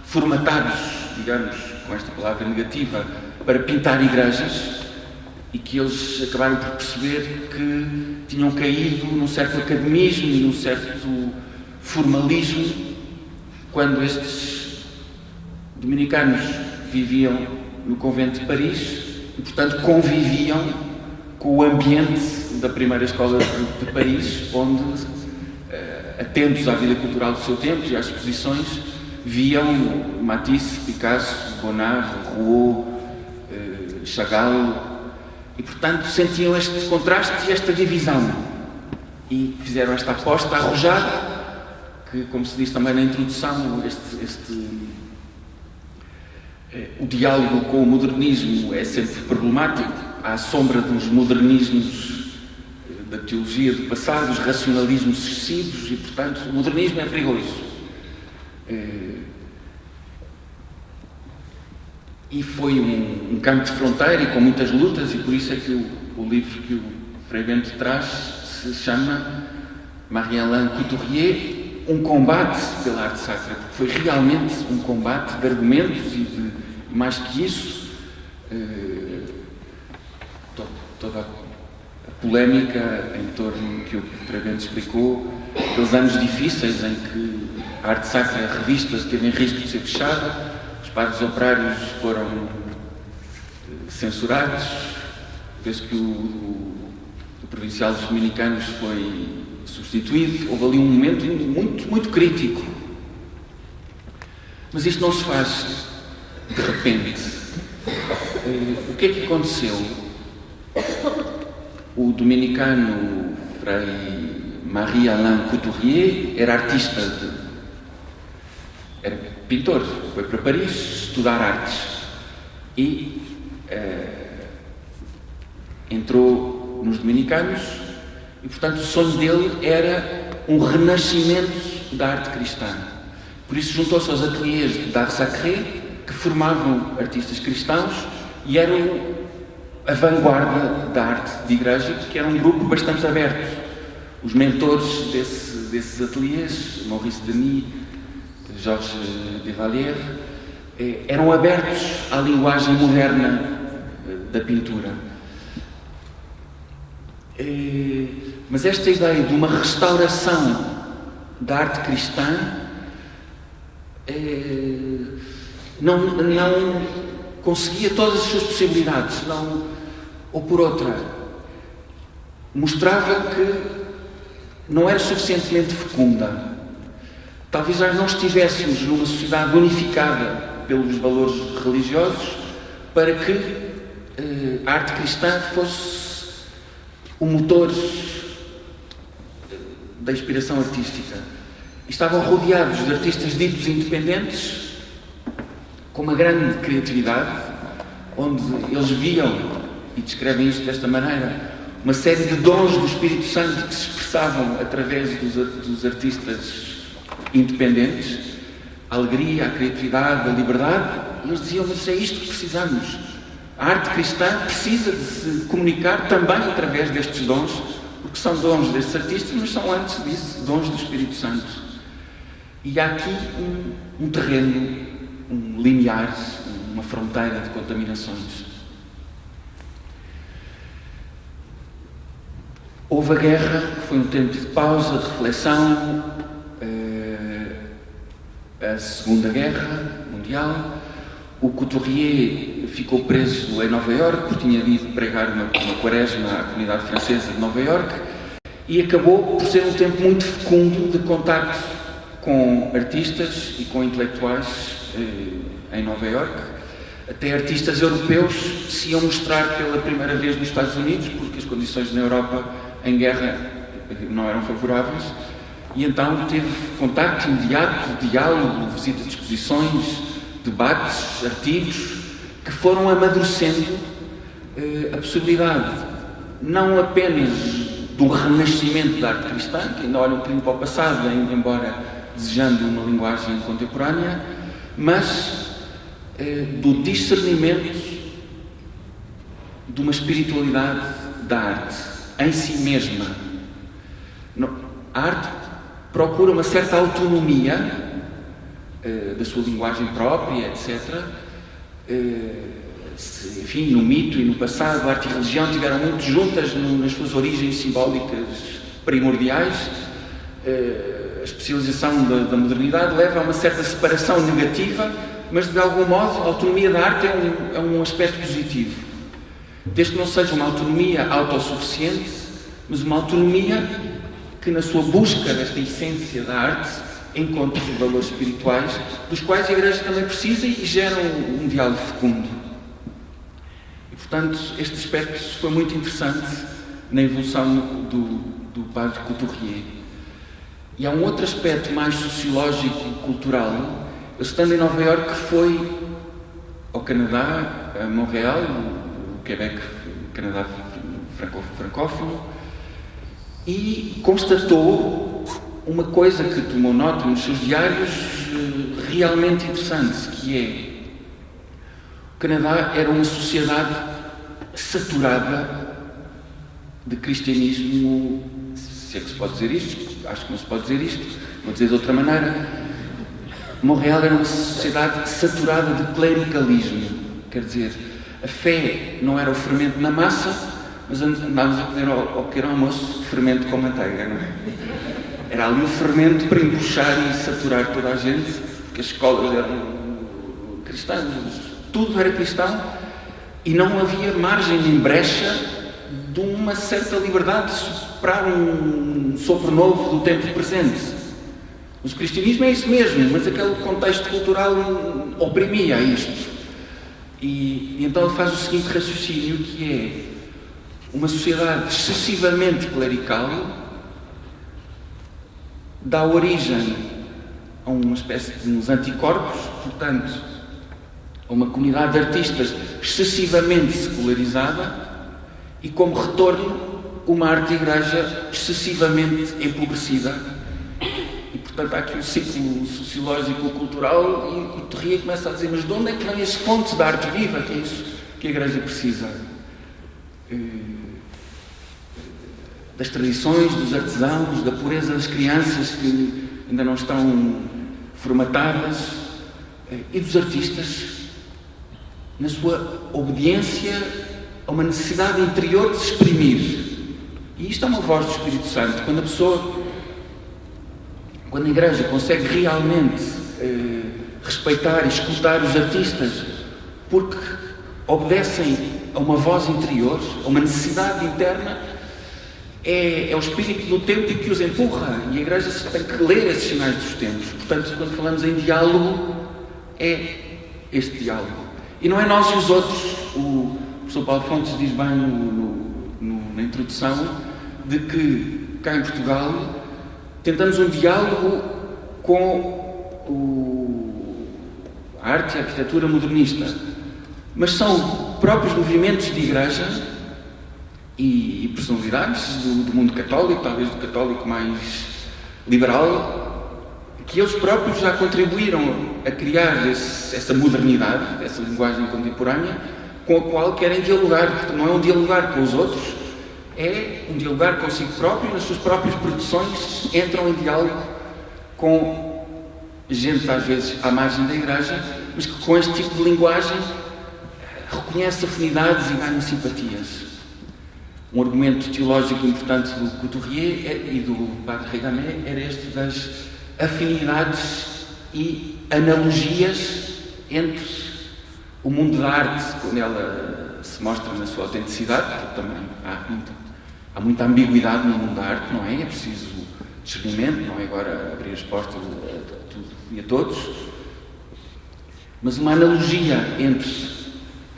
formatados, digamos, com esta palavra negativa, para pintar igrejas, e que eles acabaram por perceber que tinham caído num certo academismo e num certo formalismo, quando estes dominicanos viviam no convento de Paris e, portanto, conviviam com o ambiente da primeira escola de Paris, onde, atentos à vida cultural do seu tempo e às exposições, viam Matisse, Picasso, Bonnard, Rouault, Chagall, e, portanto, sentiam este contraste e esta divisão. E fizeram esta aposta arrojada, que, como se diz também na introdução, o diálogo com o modernismo é sempre problemático, à sombra dos modernismos da teologia do passado, os racionalismos excessivos, e, portanto, o modernismo é perigoso. E foi um campo de fronteira e com muitas lutas, e por isso é que o livro que o Frei Bento traz se chama Marie-Alain Couturier, um combate pela arte sacra, porque foi realmente um combate de argumentos e de, mais que isso, toda a polémica em torno que o Frei Bento explicou, aqueles anos difíceis em que a arte sacra, a revista, teve em risco de ser fechada. Os padres operários foram censurados, penso que o provincial dos dominicanos foi substituído. Houve ali um momento muito, muito crítico. Mas isto não se faz de repente. O que é que aconteceu? O dominicano Frei Marie-Alain Couturier era artista, era pintor, foi para Paris estudar artes e entrou nos dominicanos e, portanto, o sonho dele era um renascimento da arte cristã. Por isso juntou-se aos ateliês de Art Sacré, que formavam artistas cristãos e eram a vanguarda da arte de igreja, que era um grupo bastante aberto. Os mentores desses ateliês, Maurice Denis, Georges Devalier, eram abertos à linguagem moderna da pintura. Mas esta ideia de uma restauração da arte cristã não conseguia todas as suas possibilidades, ou por outra, mostrava que não era suficientemente fecunda. Talvez já não estivéssemos numa sociedade unificada pelos valores religiosos para que a arte cristã fosse o motor da inspiração artística. Estavam rodeados de artistas ditos independentes, com uma grande criatividade, onde eles viam, e descrevem isto desta maneira, uma série de dons do Espírito Santo que se expressavam através dos artistas independentes, a alegria, a criatividade, a liberdade, e eles diziam, mas é isto que precisamos. A arte cristã precisa de se comunicar também através destes dons, porque são dons destes artistas, mas são, antes disso, dons do Espírito Santo. E há aqui um terreno, um limiar, uma fronteira de contaminações. Houve a guerra, que foi um tempo de pausa, de reflexão, a Segunda Guerra Mundial. O Couturier ficou preso em Nova Iorque, porque tinha ido pregar uma quaresma à comunidade francesa de Nova Iorque, e acabou por ser um tempo muito fecundo de contacto com artistas e com intelectuais em Nova Iorque. Até artistas europeus se iam mostrar pela primeira vez nos Estados Unidos, porque as condições na Europa em guerra não eram favoráveis, e então teve contacto imediato, diálogo, visita de exposições, debates, artigos, que foram amadurecendo a possibilidade não apenas do renascimento da arte cristã, que ainda olha um bocadinho para o passado, embora desejando uma linguagem contemporânea, mas do discernimento de uma espiritualidade da arte em si mesma. A arte procura uma certa autonomia da sua linguagem própria, etc. Enfim, no mito e no passado, a arte e a religião tiveram muito juntas nas suas origens simbólicas primordiais. A especialização da modernidade leva a uma certa separação negativa, mas de algum modo a autonomia da arte é um aspecto positivo. Desde que não seja uma autonomia autossuficiente, mas uma autonomia que, na sua busca desta essência da arte, encontre os valores espirituais, dos quais a Igreja também precisa e geram um diálogo fecundo. E, portanto, este aspecto foi muito interessante na evolução do padre Couturier. E há um outro aspecto mais sociológico e cultural. Eu, estando em Nova Iorque, foi ao Canadá, a Montreal, o Quebec, o Canadá francófono, e constatou uma coisa que tomou nota nos seus diários realmente interessante, que é: o Canadá era uma sociedade saturada de cristianismo, se é que se pode dizer isto, acho que não se pode dizer isto, vou dizer de outra maneira. Montreal era uma sociedade saturada de clericalismo, quer dizer, a fé não era o fermento na massa, mas andávamos a comer ao pequeno almoço fermento com manteiga, não é? Era ali o fermento para empuxar e saturar toda a gente, porque as escolas eram cristãs, tudo era cristão, e não havia margem nem brecha de uma certa liberdade de soprar um sopro novo do tempo presente. Mas o cristianismo é isso mesmo, mas aquele contexto cultural oprimia isto. E então ele faz o seguinte raciocínio, que é: uma sociedade excessivamente clerical dá origem a uma espécie de uns anticorpos, portanto, a uma comunidade de artistas excessivamente secularizada e, como retorno, uma arte-igreja excessivamente empobrecida. E, portanto, há aqui um ciclo sociológico-cultural e Torrier começa a dizer: mas de onde é que vêm as fontes da arte viva, que é isso que a Igreja precisa? Das tradições, dos artesãos, da pureza das crianças que ainda não estão formatadas, e dos artistas, na sua obediência a uma necessidade interior de se exprimir. E isto é uma voz do Espírito Santo. Quando a Igreja consegue realmente respeitar e escutar os artistas, porque obedecem a uma voz interior, a uma necessidade interna, é o espírito do tempo que os empurra, e a Igreja tem que ler esses sinais dos tempos. Portanto, quando falamos em diálogo, é este diálogo. E não é nós e os outros. O professor Paulo Fontes diz bem na introdução de que, cá em Portugal, tentamos um diálogo com a arte e a arquitetura modernista, mas são próprios movimentos de Igreja e personalidades do mundo católico, talvez do católico mais liberal, que eles próprios já contribuíram a criar essa modernidade, essa linguagem contemporânea, com a qual querem dialogar. Portanto, não é um dialogar com os outros, é um dialogar consigo próprio, nas suas próprias produções entram em diálogo com gente, às vezes, à margem da Igreja, mas que com este tipo de linguagem reconhece afinidades e ganha simpatias. Um argumento teológico importante do Couturier e do Padre Regamé era este das afinidades e analogias entre o mundo da arte, quando ela se mostra na sua autenticidade, porque também há muita ambiguidade no mundo da arte, não é? É preciso discernimento, não é agora abrir as portas a tudo e a todos, mas uma analogia entre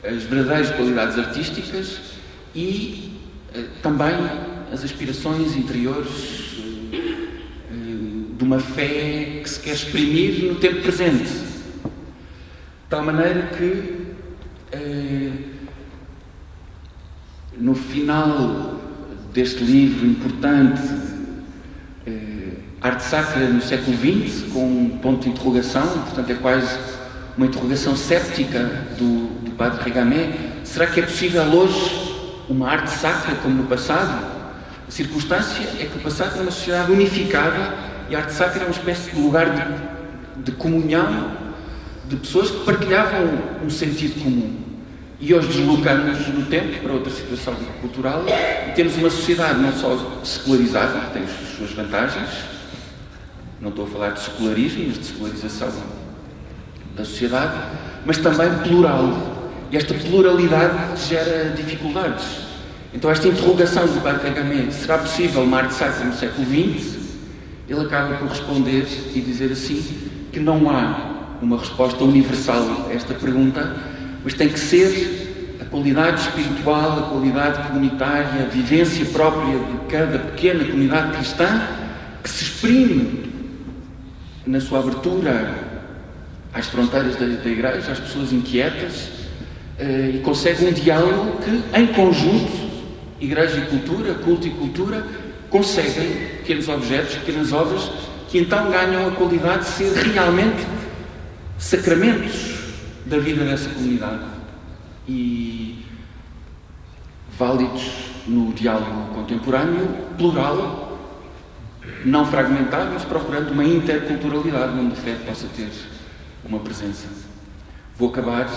as verdadeiras qualidades artísticas e também as aspirações interiores de uma fé que se quer exprimir no tempo presente. De tal maneira que no final deste livro importante, Arte Sacra no século XX, com um ponto de interrogação, portanto é quase uma interrogação séptica do Padre Regamé: será que é possível hoje uma arte sacra como no passado? A circunstância é que o passado era uma sociedade unificada e a arte sacra era uma espécie de lugar de comunhão de pessoas que partilhavam um sentido comum. E hoje deslocamos no tempo para outra situação cultural e temos uma sociedade não só secularizada, que tem as suas vantagens, não estou a falar de secularismo, mas de secularização da sociedade, mas também plural. E esta pluralidade gera dificuldades. Então esta interrogação do Padre Regamé, será possível uma arte sacra no século XX? Ele acaba por responder e dizer assim, que não há uma resposta universal a esta pergunta, mas tem que ser a qualidade espiritual, a qualidade comunitária, a vivência própria de cada pequena comunidade cristã que se exprime na sua abertura às fronteiras da Igreja, às pessoas inquietas, e consegue um diálogo que, em conjunto, Igreja e cultura, culto e cultura, conseguem pequenos objetos, pequenas obras, que então ganham a qualidade de ser realmente sacramentos da vida dessa comunidade e válidos no diálogo contemporâneo, plural, não fragmentado, mas procurando uma interculturalidade onde a fé possa ter uma presença. Vou acabar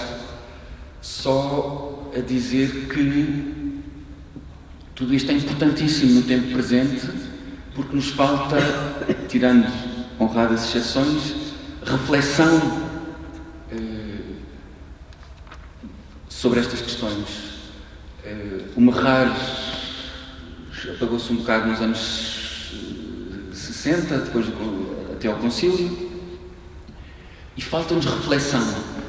só a dizer que tudo isto é importantíssimo no tempo presente, porque nos falta, tirando honradas exceções, reflexão sobre estas questões. O Merrar apagou-se um bocado nos anos 60, depois até ao concílio, e falta-nos reflexão,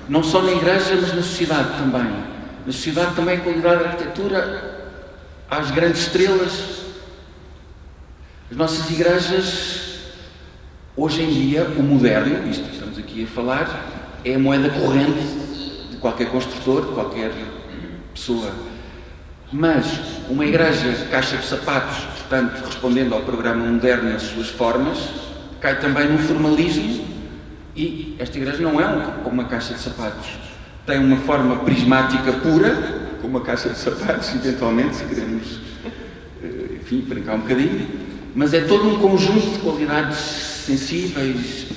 não só na Igreja, mas na sociedade também. Na sociedade também a qualidade da arquitetura às grandes estrelas. As nossas igrejas, hoje em dia, o moderno, isto que estamos aqui a falar, é a moeda corrente de qualquer construtor, de qualquer pessoa. Mas uma igreja caixa de sapatos, portanto, respondendo ao programa moderno nas suas formas, cai também num formalismo, e esta igreja não é uma caixa de sapatos. Tem uma forma prismática pura, como uma caixa de sapatos, eventualmente, se queremos, enfim, brincar um bocadinho, mas é todo um conjunto de qualidades sensíveis,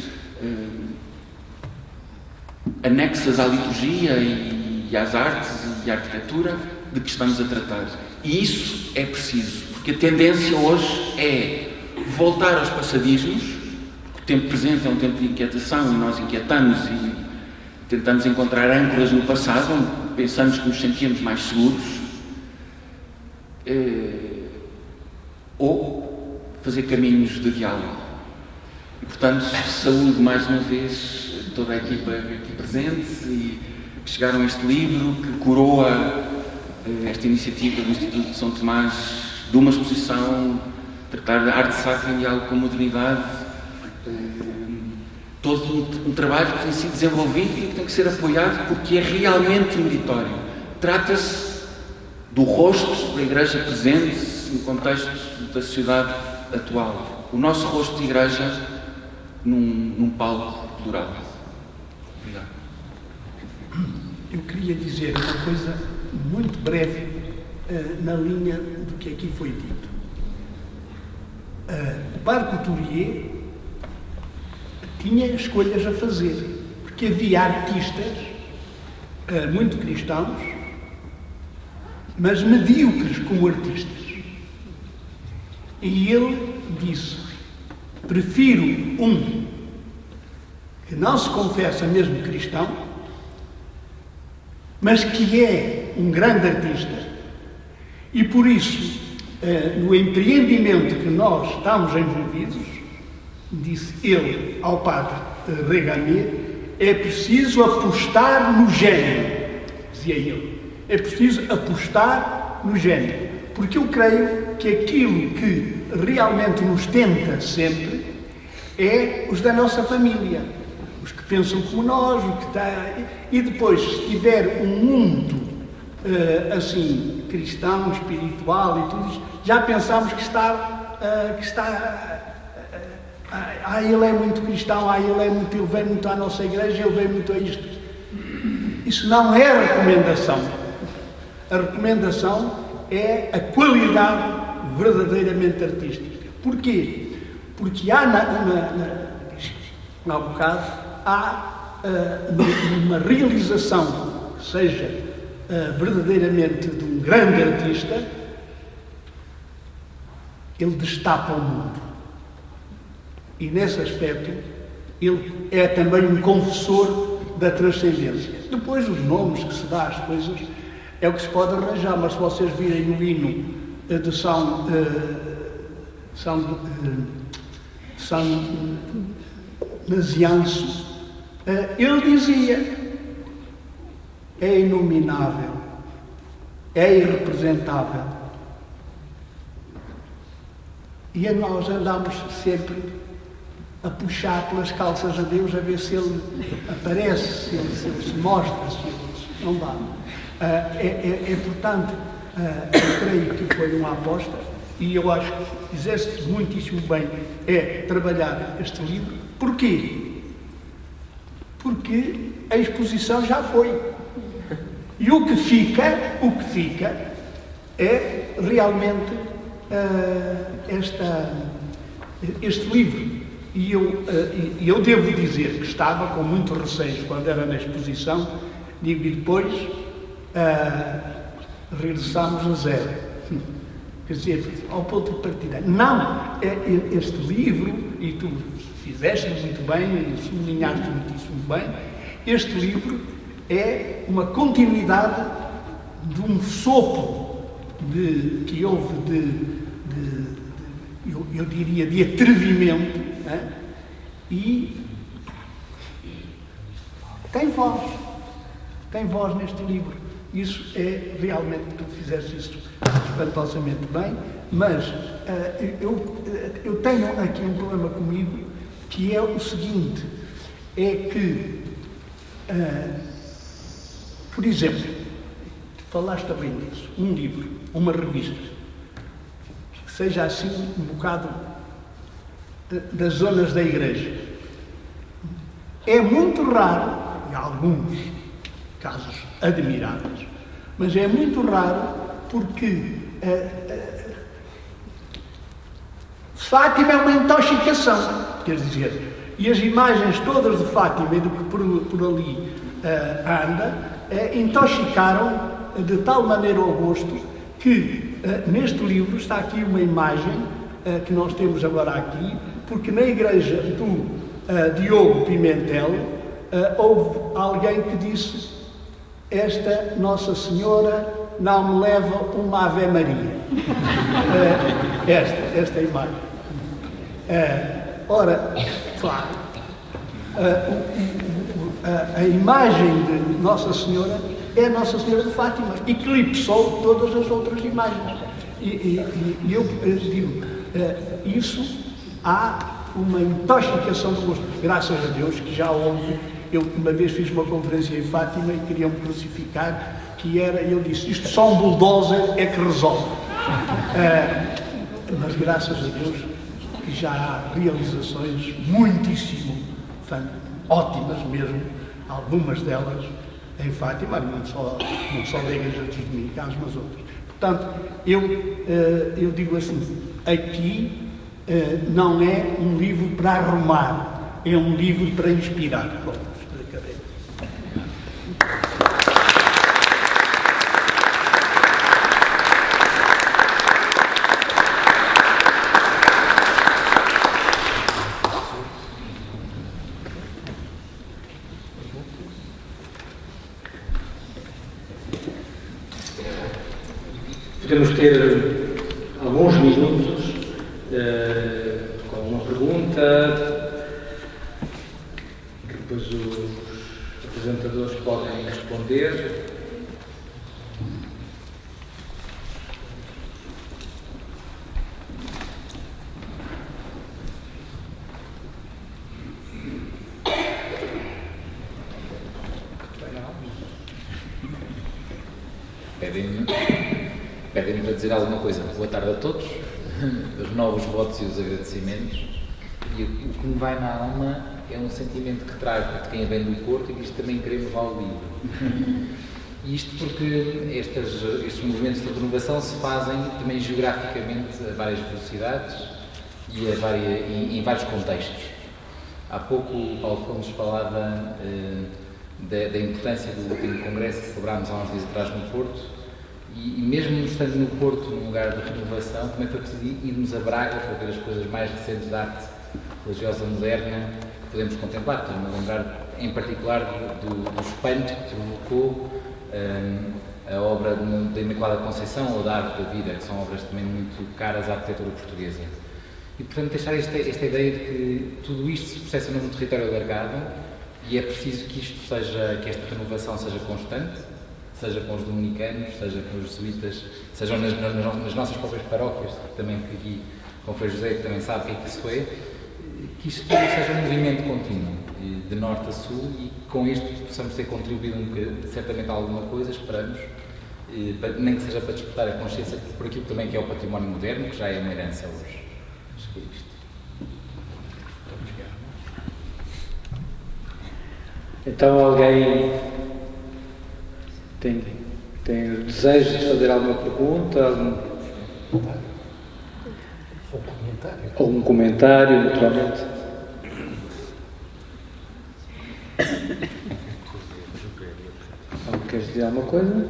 anexas à liturgia e às artes e à arquitetura de que estamos a tratar. E isso é preciso, porque a tendência hoje é voltar aos passadismos. O tempo presente é um tempo de inquietação e nós inquietamos e tentamos encontrar âncoras no passado onde pensamos que nos sentíamos mais seguros, ou fazer caminhos de diálogo. E, portanto, saúdo mais uma vez toda a equipa aqui presente e que chegaram a este livro, que coroa esta iniciativa do Instituto de São Tomás de uma exposição, tratar a arte sacra em diálogo com a modernidade, todo um trabalho que tem sido desenvolvido e que tem que ser apoiado porque é realmente meritório. Trata-se do rosto da Igreja presente no contexto da sociedade atual. O nosso rosto de Igreja num palco plural. Obrigado. Eu queria dizer uma coisa muito breve na linha do que aqui foi dito. O Parque Couturier tinha escolhas a fazer, porque havia artistas muito cristãos, mas medíocres como artistas. E ele disse: prefiro um que não se confessa mesmo cristão, mas que é um grande artista, e por isso, no empreendimento que nós estamos envolvidos, disse ele ao padre Regamier, é preciso apostar no gênio, dizia ele, é preciso apostar no gênio, porque eu creio que aquilo que realmente nos tenta sempre é os da nossa família, os que pensam como nós, o que está... E depois, se tiver um mundo assim, cristão, espiritual e tudo isso, já pensamos que está ele é muito cristão, ele vem muito à nossa igreja, ele vem muito a isto. Isso não é a recomendação. A recomendação é a qualidade verdadeiramente artística. Porquê? Porque há há bocado, há uma realização que seja verdadeiramente de um grande artista, ele destapa o mundo. E nesse aspecto, ele é também um confessor da transcendência. Depois, os nomes que se dá às coisas é o que se pode arranjar, mas se vocês virem o hino de São Nazianzo, ele dizia: é inominável, é irrepresentável. E nós andamos sempre a puxar pelas calças a Deus, a ver se ele aparece, se ele se mostra, se ele não dá. Portanto, eu creio que foi uma aposta, e eu acho que fizeste muitíssimo bem trabalhar este livro. Porquê? Porque a exposição já foi. E o que fica é realmente este livro. E eu devo dizer que estava com muito receio quando era na exposição, e depois regressámos a zero. Quer dizer, ao ponto de partida. Não, este livro, e tu fizeste muito bem, e sublinhaste muitíssimo bem, este livro é uma continuidade de um sopro que houve eu diria, de atrevimento, né? E tem voz neste livro. Isso é realmente, tu fizeste isso espantosamente bem, mas eu tenho aqui um problema comigo, que é o seguinte, é que, por exemplo, falaste bem disso, um livro, uma revista, que seja assim um bocado das zonas da igreja. É muito raro, em alguns casos admiráveis, mas é muito raro porque Fátima é uma intoxicação, quer dizer, e as imagens todas de Fátima e do que por ali anda, intoxicaram de tal maneira ao gosto que neste livro está aqui uma imagem que nós temos agora aqui, porque na igreja do Diogo Pimentel houve alguém que disse: esta Nossa Senhora não me leva uma Ave Maria. Esta imagem. Ora, claro, a imagem de Nossa Senhora é a Nossa Senhora de Fátima, eclipsou todas as outras imagens. E eu digo, isso há uma intoxicação do gosto. Graças a Deus que já houve. Eu uma vez fiz uma conferência em Fátima e queriam-me crucificar, eu disse, isto só um bulldozer é que resolve. Mas graças a Deus que já há realizações muitíssimo ótimas mesmo, algumas delas em Fátima, não só da Igreja dos Dominicanos, mas outras. Portanto, eu digo assim, aqui não é um livro para arrumar, é um livro para inspirar. Pronto, acabei. Podemos ter alguns minutos com uma pergunta que depois os apresentadores podem responder. Pedem-me para dizer alguma coisa. Boa tarde a todos, os novos votos e os agradecimentos. E o que me vai na alma é um sentimento que trago de quem vem do Porto e diz que também queremos lá o livro. Isto porque estes movimentos de renovação se fazem também geograficamente a várias velocidades e em vários contextos. Há pouco o Paulo Fontes falava da importância do último congresso que celebrámos há uns dias atrás no Porto. E mesmo estando no Porto, num lugar de renovação, também foi preciso irmos a Braga para ver as coisas mais recentes da arte religiosa moderna que podemos contemplar. Estou-me a lembrar, em particular, do espanto que provocou a obra da Imaculada Conceição ou da Arte da Vida, que são obras também muito caras à arquitetura portuguesa. E, portanto, deixar esta ideia de que tudo isto se processa num território alargado e é preciso que esta renovação seja constante, seja com os dominicanos, seja com os jesuítas, sejam nas nossas próprias paróquias, também que aqui com o Frei José, que também sabe o que é que isso é, que isto seja um movimento contínuo, de norte a sul, e com isto possamos ter contribuído certamente a alguma coisa, esperamos, nem que seja para despertar a consciência por aquilo também que é o património moderno, que já é uma herança hoje. Acho que é isto. Então alguém tem desejo de fazer alguma pergunta? Algum comentário, naturalmente? Queres dizer alguma coisa?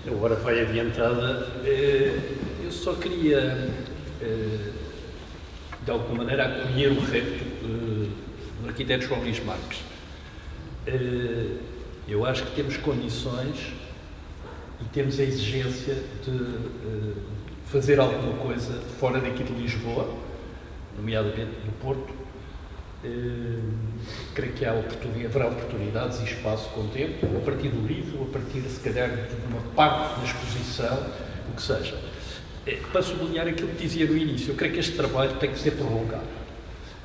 Agora vai adiantada. Eu só queria, de alguma maneira, acolher o repto do arquiteto João Luís Marques. Eu acho que temos condições e temos a exigência de fazer alguma coisa fora daqui de Lisboa, nomeadamente do Porto, creio que haverá oportunidades e espaço com o tempo, a partir do livro, a partir, se calhar, de uma parte da exposição, o que seja. Para sublinhar aquilo que dizia no início, eu creio que este trabalho tem que ser prolongado.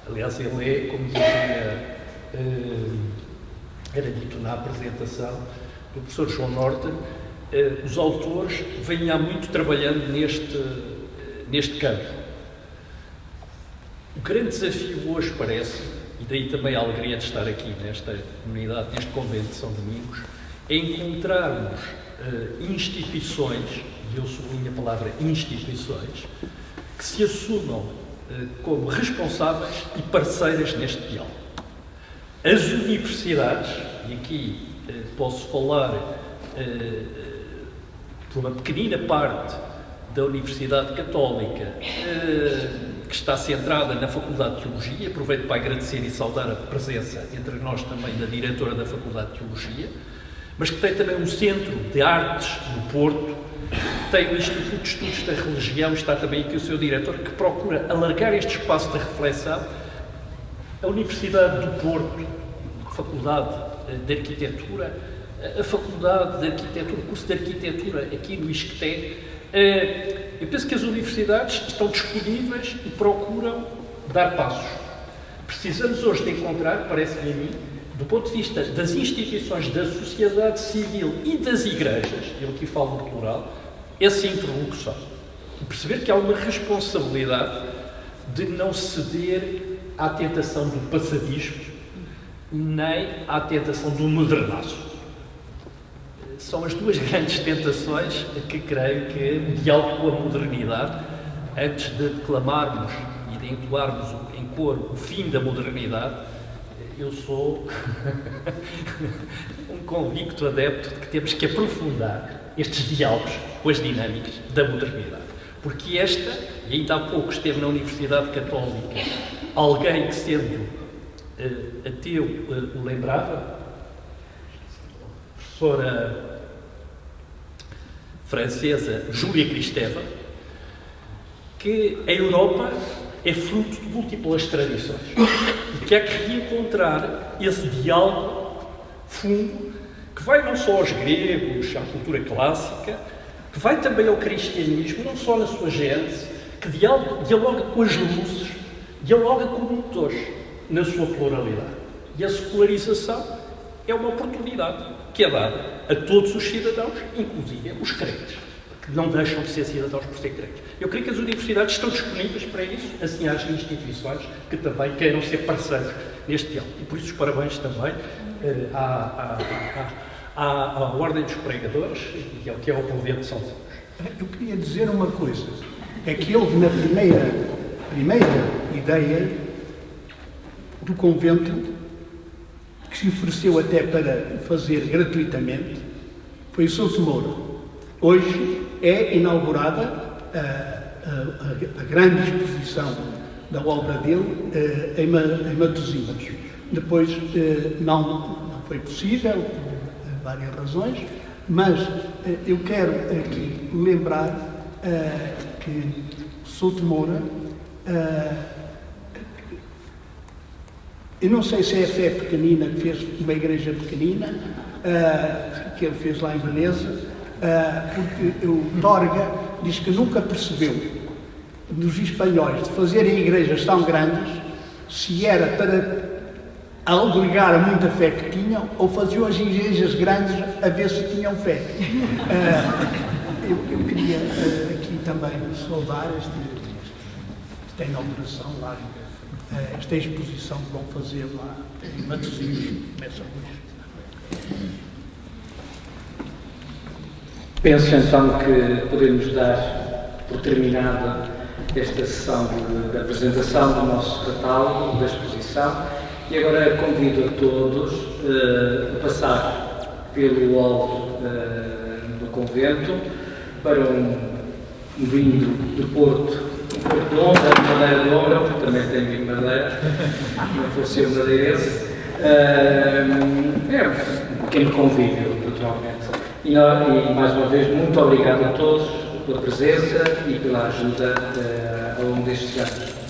Aliás, ele é, como dizia, era dito na apresentação do professor João Norton, os autores vêm há muito trabalhando neste campo. O grande desafio hoje parece, e daí também a alegria de estar aqui nesta comunidade, neste convento de São Domingos, é encontrarmos instituições, e eu sublinho a palavra instituições, que se assumam como responsáveis e parceiras neste diálogo. As universidades, e aqui posso falar por uma pequenina parte da Universidade Católica, que está centrada na Faculdade de Teologia, aproveito para agradecer e saudar a presença entre nós também da diretora da Faculdade de Teologia, mas que tem também um centro de artes no Porto, tem o Instituto de Estudos da Religião, está também aqui o seu diretor, que procura alargar este espaço de reflexão. A Universidade do Porto, a Faculdade de Arquitetura, a Faculdade de Arquitetura, o curso de Arquitetura aqui no ISCTE, eu penso que as universidades estão disponíveis e procuram dar passos. Precisamos hoje de encontrar, parece-me a mim, do ponto de vista das instituições da sociedade civil e das igrejas, eu aqui falo no plural, essa interlocução. E perceber que há uma responsabilidade de não ceder à tentação do passadismo, nem à tentação do modernaço. São as duas grandes tentações que creio que o diálogo com a modernidade, antes de declamarmos e de entoarmos em coro o fim da modernidade, eu sou um convicto adepto de que temos que aprofundar estes diálogos com as dinâmicas da modernidade. Porque esta, e ainda há pouco esteve na Universidade Católica alguém que, sendo ateu, o lembrava, professora francesa Júlia Kristeva, que a Europa é fruto de múltiplas tradições e que há que reencontrar esse diálogo fundo que vai não só aos gregos, à cultura clássica, que vai também ao cristianismo, não só na sua gênese, que dialoga com as luzes, dialoga com o motor na sua pluralidade. E a secularização é uma oportunidade que é dada a todos os cidadãos, inclusive os crentes, que não deixam de ser cidadãos por ser crentes. Eu creio que as universidades estão disponíveis para isso, assim as instituições que também queiram ser parceiros neste diálogo. E por isso os parabéns também à Ordem dos Pregadores, que é o Convento de São Domingos. Eu queria dizer uma coisa, é que houve na primeira ideia do convento, que se ofereceu até para fazer gratuitamente, foi o Souto Moura. Hoje é inaugurada a grande exposição da obra dele em Matosinhos. Depois não foi possível, por várias razões, mas eu quero aqui lembrar que Souto Moura, eu não sei se é a fé pequenina que fez uma igreja pequenina, que ele fez lá em Veneza, porque o Torga diz que nunca percebeu dos espanhóis de fazerem igrejas tão grandes se era para albergar a muita fé que tinham ou faziam as igrejas grandes a ver se tinham fé. Eu queria aqui também saudar esta inauguração lá, esta exposição que vão fazer lá em Matosinhos, começa hoje. Penso então que podemos dar por terminada esta sessão de apresentação do nosso catálogo, da exposição, e agora convido a todos a passar pelo hall do convento para um vinho do Porto, um Porto de Honra, Madeira de Honra, porque também tem vinho de Madeira, não fosse ser madeirense. É um pequeno convívio, naturalmente. E mais uma vez, muito obrigado a todos pela presença e pela ajuda ao longo destes anos.